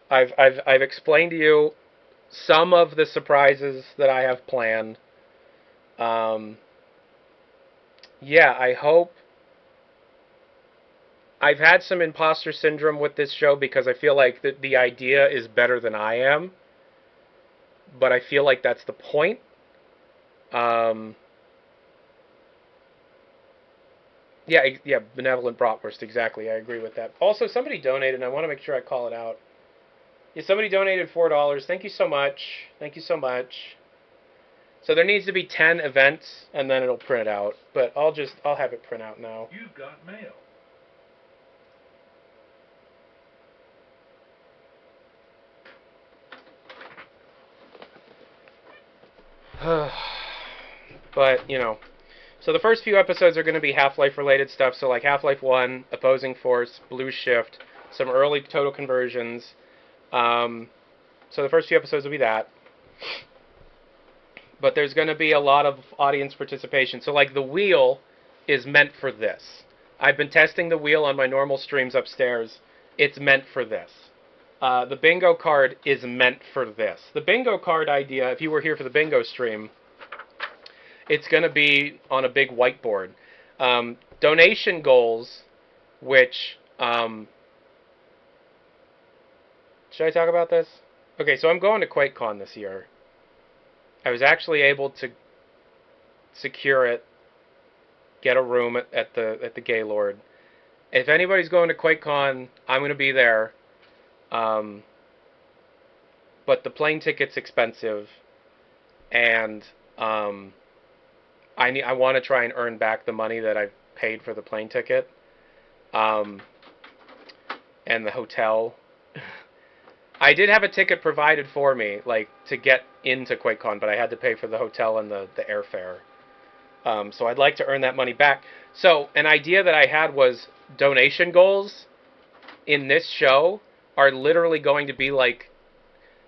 I've explained to you some of the surprises that I have planned. I hope. I've had some imposter syndrome with this show because I feel like the idea is better than I am. But I feel like that's the point. Yeah, benevolent bratwurst, exactly. I agree with that. Also, somebody donated, and I want to make sure I call it out. Yeah, somebody donated $4. Thank you so much. Thank you so much. So there needs to be 10 events, and then it'll print it out. But I'll have it print out now. You've got mail. But, so the first few episodes are going to be Half-Life related stuff. So like Half-Life 1, Opposing Force, Blue Shift, some early Total Conversions. So the first few episodes will be that. But there's going to be a lot of audience participation. So like the wheel is meant for this. I've been testing the wheel on my normal streams upstairs. It's meant for this. The bingo card is meant for this. The bingo card idea, if you were here for the bingo stream, it's going to be on a big whiteboard. Donation goals, which... should I talk about this? Okay, so I'm going to QuakeCon this year. I was actually able to secure it, get a room at the Gaylord. If anybody's going to QuakeCon, I'm going to be there. But the plane ticket's expensive, and I want to try and earn back the money that I paid for the plane ticket, and the hotel. I did have a ticket provided for me, like, to get into QuakeCon, but I had to pay for the hotel and the airfare. So I'd like to earn that money back. So an idea that I had was donation goals in this show are literally going to be like,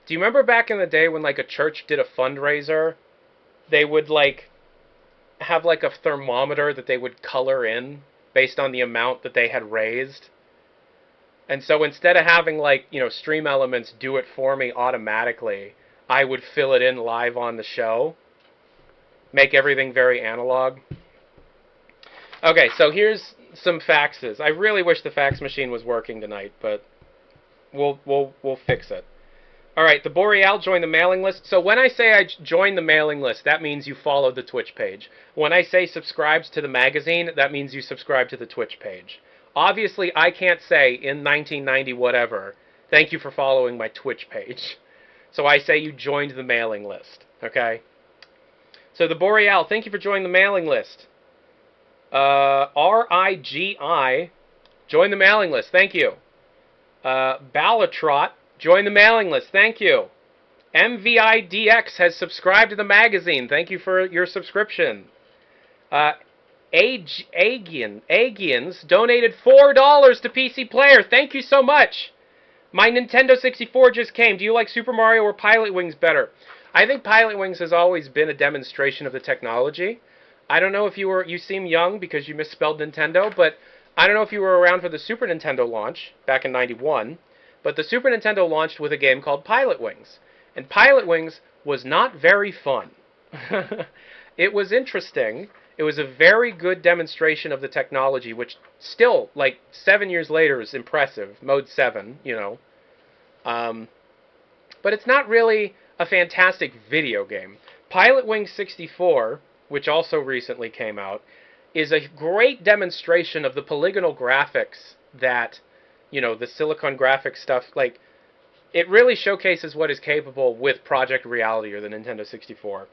do you remember back in the day when like a church did a fundraiser? They would like have like a thermometer that they would color in based on the amount that they had raised. And so instead of having like, Stream Elements do it for me automatically, I would fill it in live on the show. Make everything very analog. Okay, so here's some faxes. I really wish the fax machine was working tonight, but we'll fix it. All right, the Boreal joined the mailing list. So when I say I joined the mailing list, that means you followed the Twitch page. When I say subscribes to the magazine, that means you subscribe to the Twitch page. Obviously, I can't say in 1990 whatever, thank you for following my Twitch page. So I say you joined the mailing list, okay? So the Boreal, thank you for joining the mailing list. RIGI, join the mailing list, thank you. Ballatrot, join the mailing list, thank you. MVIDX has subscribed to the magazine, thank you for your subscription. Agians donated $4 to PC Player, thank you so much. My Nintendo 64 just came. Do you like Super Mario or Pilot Wings better? I think Pilot Wings has always been a demonstration of the technology. I don't know if you seem young because you misspelled Nintendo, but I don't know if you were around for the Super Nintendo launch back in 91, but the Super Nintendo launched with a game called Pilot Wings. And Pilot Wings was not very fun. It was interesting. It was a very good demonstration of the technology, which still, like, 7 years later is impressive. Mode 7, But it's not really a fantastic video game. Pilot Wings 64, which also recently came out, is a great demonstration of the polygonal graphics that, the Silicon Graphics stuff, like, it really showcases what is capable with Project Reality or the Nintendo 64.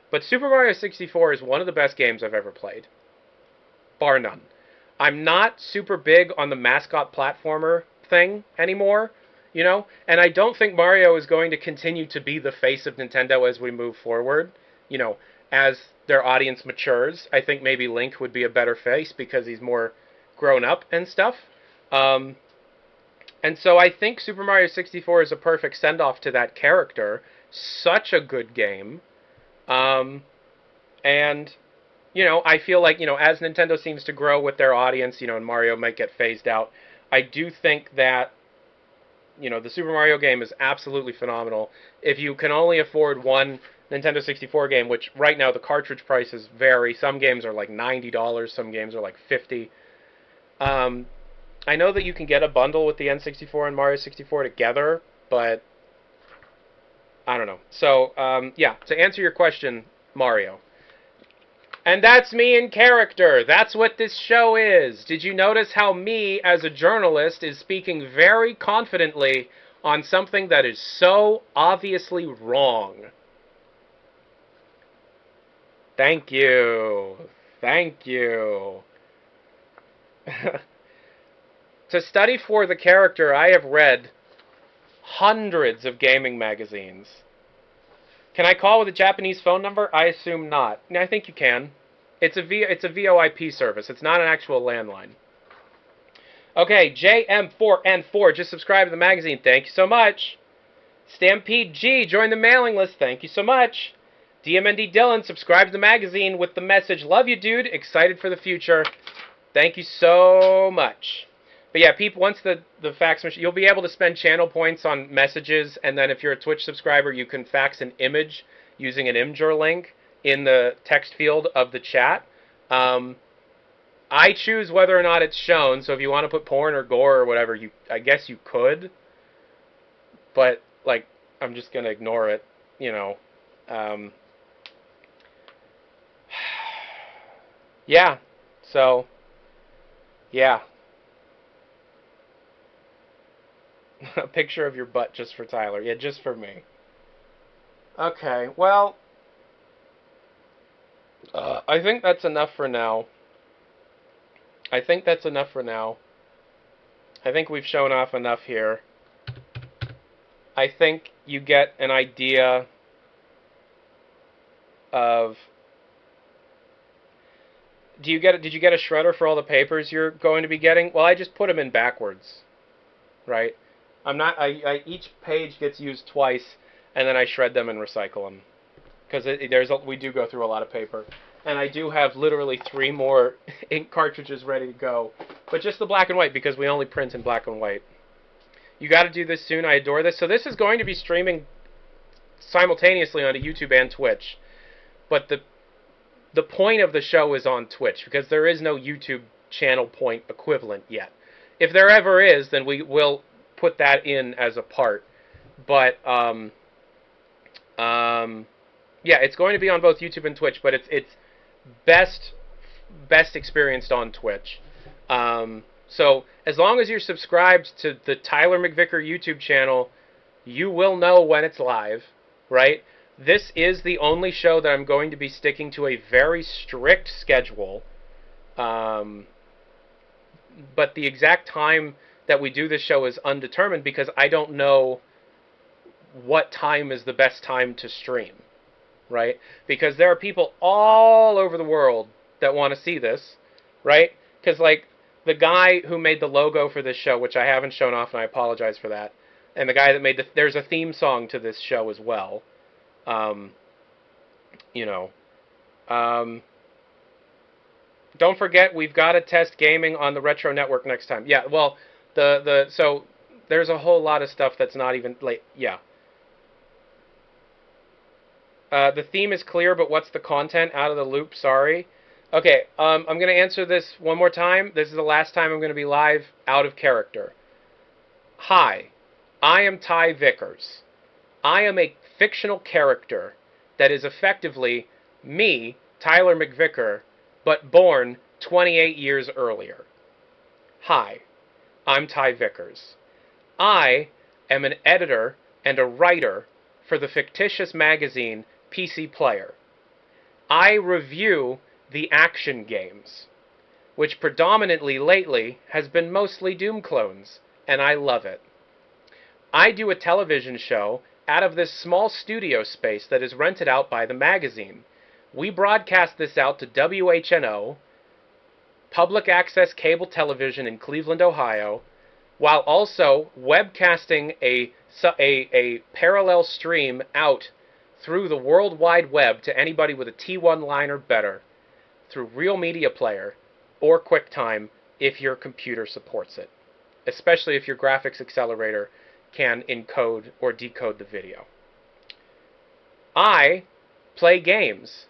But Super Mario 64 is one of the best games I've ever played. Bar none. I'm not super big on the mascot platformer thing anymore, and I don't think Mario is going to continue to be the face of Nintendo as we move forward, as their audience matures. I think maybe Link would be a better face because he's more grown up and stuff. And so I think Super Mario 64 is a perfect send-off to that character. Such a good game. And, I feel like, as Nintendo seems to grow with their audience, and Mario might get phased out, I do think that, the Super Mario game is absolutely phenomenal. If you can only afford one Nintendo 64 game, which right now the cartridge prices vary, some games are like $90, some games are like $50. I know that you can get a bundle with the N64 and Mario 64 together, but I don't know. So, to answer your question, Mario. And that's me in character. That's what this show is. Did you notice how me, as a journalist, is speaking very confidently on something that is so obviously wrong? Thank you. Thank you. To study for the character, I have read hundreds of gaming magazines. Can I call with a Japanese phone number? I assume not. I think you can. It's a VoIP service. It's not an actual landline. Okay, JM4N4 just subscribed to the magazine. Thank you so much. Stampede G joined the mailing list. Thank you so much. DMND Dylan subscribed to the magazine with the message, "Love you, dude. Excited for the future." Thank you so much. But yeah, people, once the fax machine, you'll be able to spend channel points on messages, and then if you're a Twitch subscriber, you can fax an image using an Imgur link in the text field of the chat. I choose whether or not it's shown, so if you want to put porn or gore or whatever, I guess you could. But, like, I'm just going to ignore it, Yeah, so, yeah. A picture of your butt just for Tyler. Yeah, just for me. Okay, well, I think that's enough for now. I think we've shown off enough here. I think you get an idea of Did you get a shredder for all the papers you're going to be getting? Well, I just put them in backwards, right? I'm not. Each page gets used twice, and then I shred them and recycle them because we do go through a lot of paper, and I do have literally 3 more ink cartridges ready to go, but just the black and white because we only print in black and white. You got to do this soon. I adore this. So this is going to be streaming simultaneously onto YouTube and Twitch, but the point of the show is on Twitch because there is no YouTube channel point equivalent yet. If there ever is, then we will put that in as a part. But yeah, it's going to be on both YouTube and Twitch, but it's best experienced on Twitch. So as long as you're subscribed to the Tyler McVicker YouTube channel, you will know when it's live, right? This is the only show that I'm going to be sticking to a very strict schedule. But the exact time that we do this show is undetermined because I don't know what time is the best time to stream, right? Because there are people all over the world that want to see this, right? Because, like, the guy who made the logo for this show, which I haven't shown off, and I apologize for that, and the guy that made there's a theme song to this show as well. Don't forget, we've got to test gaming on the Retro Network next time. Yeah, well, so there's a whole lot of stuff that's not even, like, yeah. The theme is clear, but what's the content? Out of the loop, sorry. Okay, I'm going to answer this one more time. This is the last time I'm going to be live out of character. Hi, I am Ty Vickers. I am a fictional character that is effectively me, Tyler McVicker, but born 28 years earlier. Hi, I'm Ty Vickers. I am an editor and a writer for the fictitious magazine PC Player. I review the action games, which predominantly lately has been mostly Doom clones, and I love it. I do a television show out of this small studio space that is rented out by the magazine. We broadcast this out to WHNO, public access cable television in Cleveland, Ohio, while also webcasting a parallel stream out through the World Wide Web to anybody with a T1 line or better through Real Media Player or QuickTime if your computer supports it, especially if your graphics accelerator can encode or decode the video. I play games.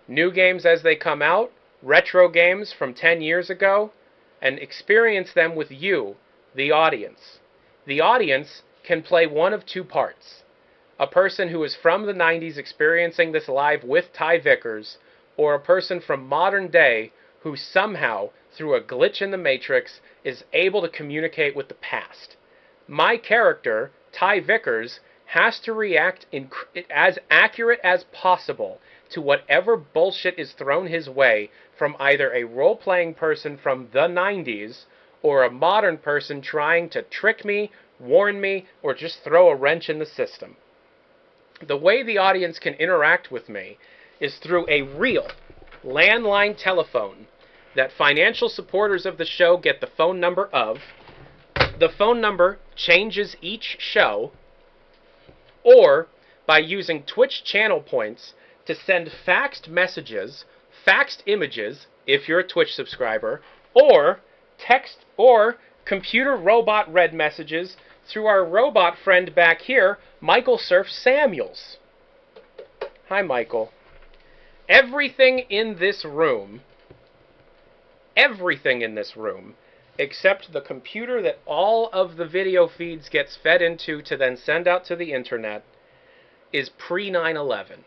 New games as they come out, retro games from 10 years ago, and experience them with you, the audience. The audience can play one of 2 parts. A person who is from the 90s experiencing this live with Ty Vickers, or a person from modern day who somehow, through a glitch in the Matrix, is able to communicate with the past. My character, Ty Vickers, has to react as accurate as possible to whatever bullshit is thrown his way from either a role-playing person from the 90s or a modern person trying to trick me, warn me, or just throw a wrench in the system. The way the audience can interact with me is through a real landline telephone that financial supporters of the show get the phone number of. The phone number changes each show, or by using Twitch channel points to send faxed messages, faxed images, if you're a Twitch subscriber, or text or computer robot read messages through our robot friend back here, Michael Surf Samuels. Hi, Michael. Everything in this room, except the computer that all of the video feeds gets fed into to then send out to the internet, is pre-9/11.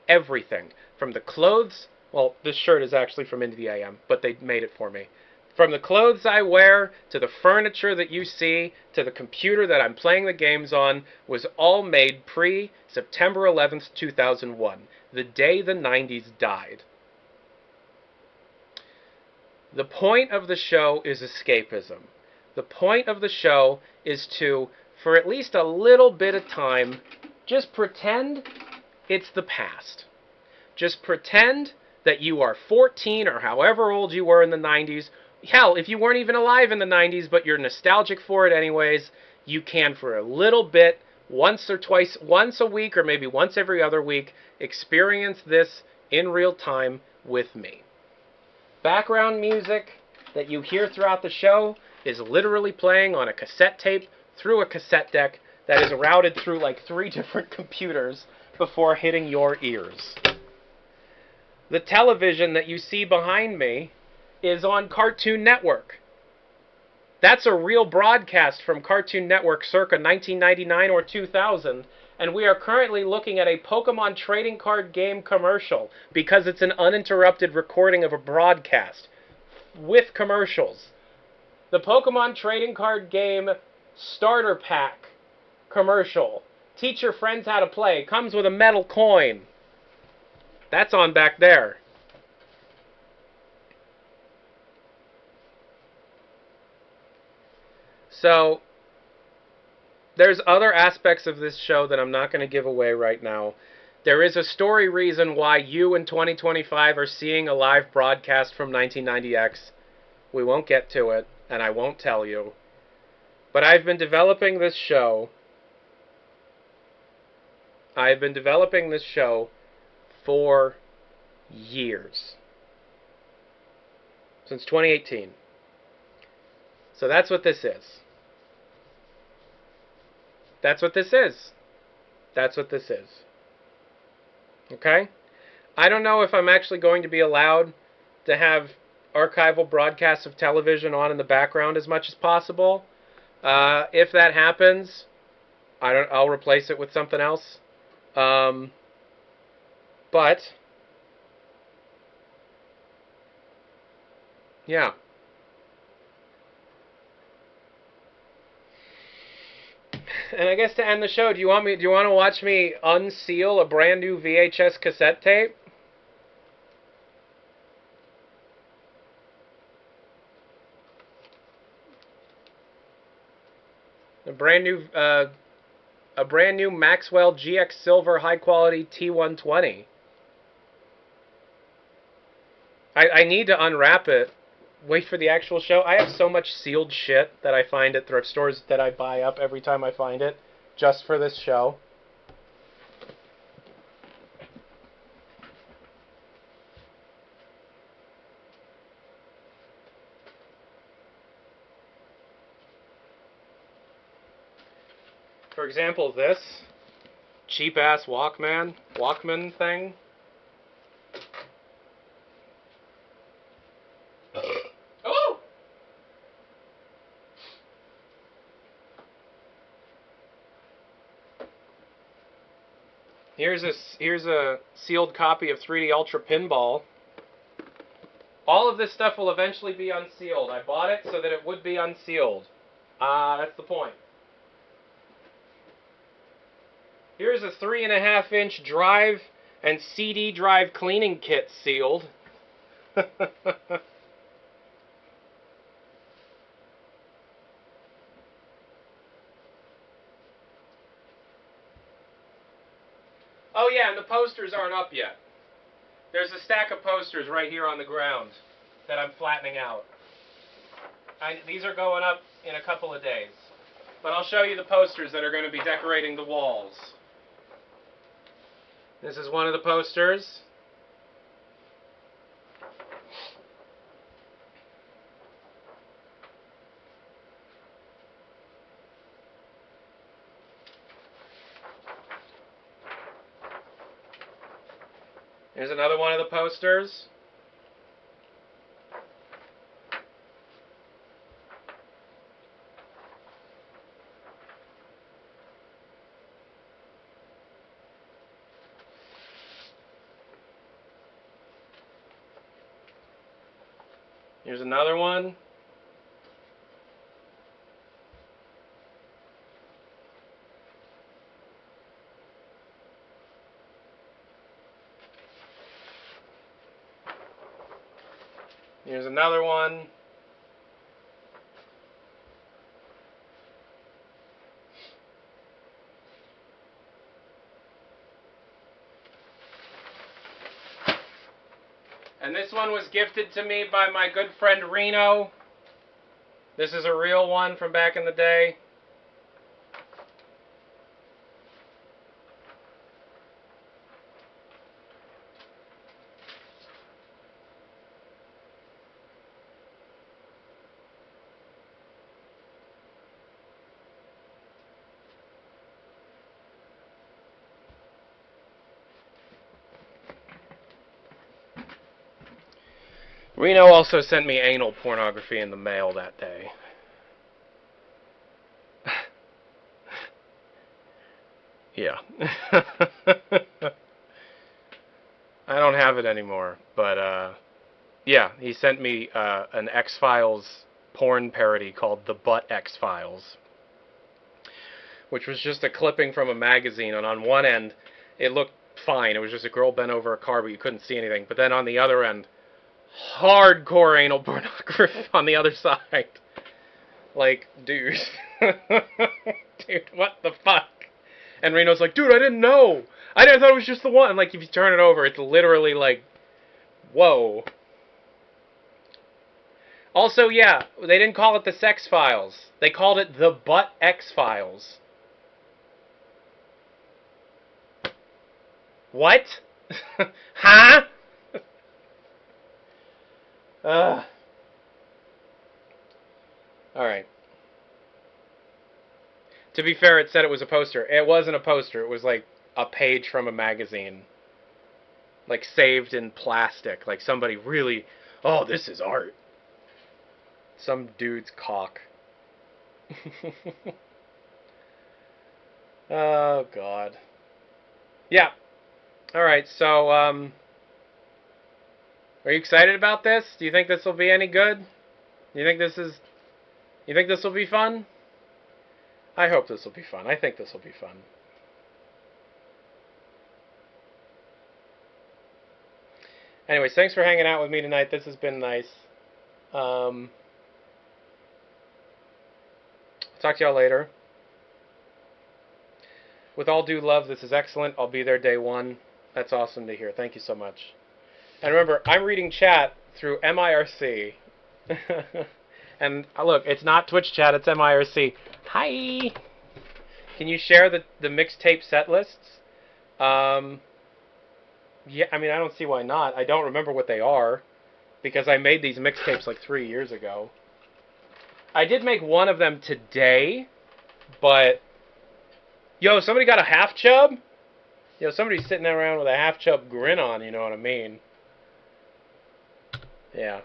Everything. From the clothes, well, this shirt is actually from Into the AM, but they made it for me. From the clothes I wear, to the furniture that you see, to the computer that I'm playing the games on, was all made pre-September 11th, 2001, the day the 90s died. The point of the show is escapism. The point of the show is to, for at least a little bit of time, just pretend it's the past. Just pretend that you are 14 or however old you were in the 90s. Hell, if you weren't even alive in the 90s, but you're nostalgic for it anyways, you can for a little bit, once or twice, once a week or maybe once every other week, experience this in real time with me. Background music that you hear throughout the show is literally playing on a cassette tape through a cassette deck that is routed through like 3 different computers before hitting your ears. The television that you see behind me is on Cartoon Network. That's a real broadcast from Cartoon Network circa 1999 or 2000, and we are currently looking at a Pokemon trading card game commercial because it's an uninterrupted recording of a broadcast with commercials. The Pokemon trading card game starter pack commercial. Teach your friends how to play. Comes with a metal coin. That's on back there. So, there's other aspects of this show that I'm not going to give away right now. There is a story reason why you in 2025 are seeing a live broadcast from 1990X. We won't get to it, and I won't tell you. But I've been developing this show. I've been developing this show for years. Since 2018. So that's what this is. That's what this is. That's what this is. Okay? I don't know if I'm actually going to be allowed to have archival broadcasts of television on in the background as much as possible. If that happens, I'll replace it with something else. But yeah. And I guess to end the show, do you want to watch me unseal a brand new VHS cassette tape? A brand new Maxwell GX Silver high quality T120. I need to unwrap it. Wait for the actual show. I have so much sealed shit that I find at thrift stores that I buy up every time I find it, just for this show. For example, this cheap-ass Walkman thing. Oh! Here's a sealed copy of 3D Ultra Pinball. All of this stuff will eventually be unsealed. I bought it so that it would be unsealed. That's the point. Here's a 3.5-inch drive and CD drive cleaning kit sealed. Oh yeah, and the posters aren't up yet. There's a stack of posters right here on the ground that I'm flattening out. These are going up in a couple of days. But I'll show you the posters that are going to be decorating the walls. This is one of the posters. Here's another one of the posters. Here's another one. Here's another one. And this one was gifted to me by my good friend Reno. This is a real one from back in the day. Reno also sent me anal pornography in the mail that day. Yeah. I don't have it anymore, but yeah, he sent me an X-Files porn parody called The Butt X-Files, which was just a clipping from a magazine, and on one end, it looked fine. It was just a girl bent over a car, but you couldn't see anything. But then on the other end, hardcore anal pornography on the other side. Like, dude. Dude, what the fuck? And Reno's like, dude, I didn't know. I thought it was just the one. Like, if you turn it over, it's literally like, whoa. Also, yeah, they didn't call it the Sex Files. They called it the Butt X-Files. What? Huh? Alright. To be fair, it said it was a poster. It wasn't a poster. It was like a page from a magazine. Like saved in plastic. Like somebody really... Oh, this is art. Some dude's cock. Oh, God. Yeah. Alright, so, are you excited about this? Do you think this will be any good? You think this will be fun? I hope this will be fun. I think this will be fun. Anyways, thanks for hanging out with me tonight. This has been nice. Talk to y'all later. With all due love, this is excellent. I'll be there day one. That's awesome to hear. Thank you so much. And remember, I'm reading chat through MIRC. And look, it's not Twitch chat, it's MIRC. Hi! Can you share the mixtape set lists? Yeah, I mean, I don't see why not. I don't remember what they are, because I made these mixtapes like 3 years ago. I did make one of them today, but... Yo, somebody got a half chub? Yo, somebody's sitting around with a half chub grin on, you know what I mean? Yeah.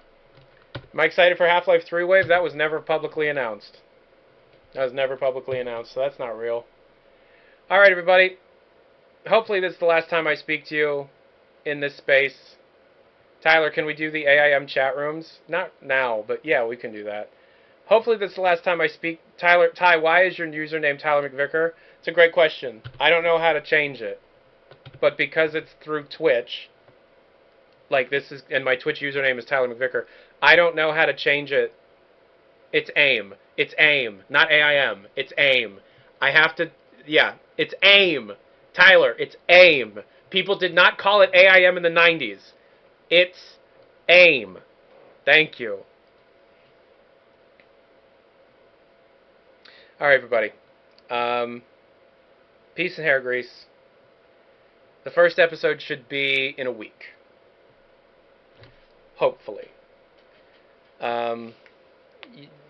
Am I excited for Half-Life 3 Wave? That was never publicly announced. So that's not real. Alright, everybody. Hopefully this is the last time I speak to you in this space. Tyler, can we do the AIM chat rooms? Not now, but yeah, we can do that. Hopefully this is the last time I speak. Ty, why is your username Tyler McVicker? It's a great question. I don't know how to change it. But because it's through Twitch, like this is, and my Twitch username is Tyler McVicker, I don't know how to change it. It's AIM. It's AIM, not AIM. It's AIM. I have to, yeah, it's AIM. Tyler, it's AIM. People did not call it AIM in the 90s. It's AIM. Thank you. Alright, everybody. Peace and hair grease. The first episode should be in a week. Hopefully.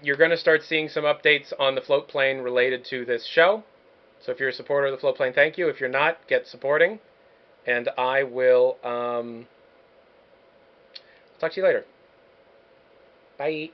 You're going to start seeing some updates on the float plane related to this show. So if you're a supporter of the float plane, thank you. If you're not, get supporting. And I will talk to you later. Bye.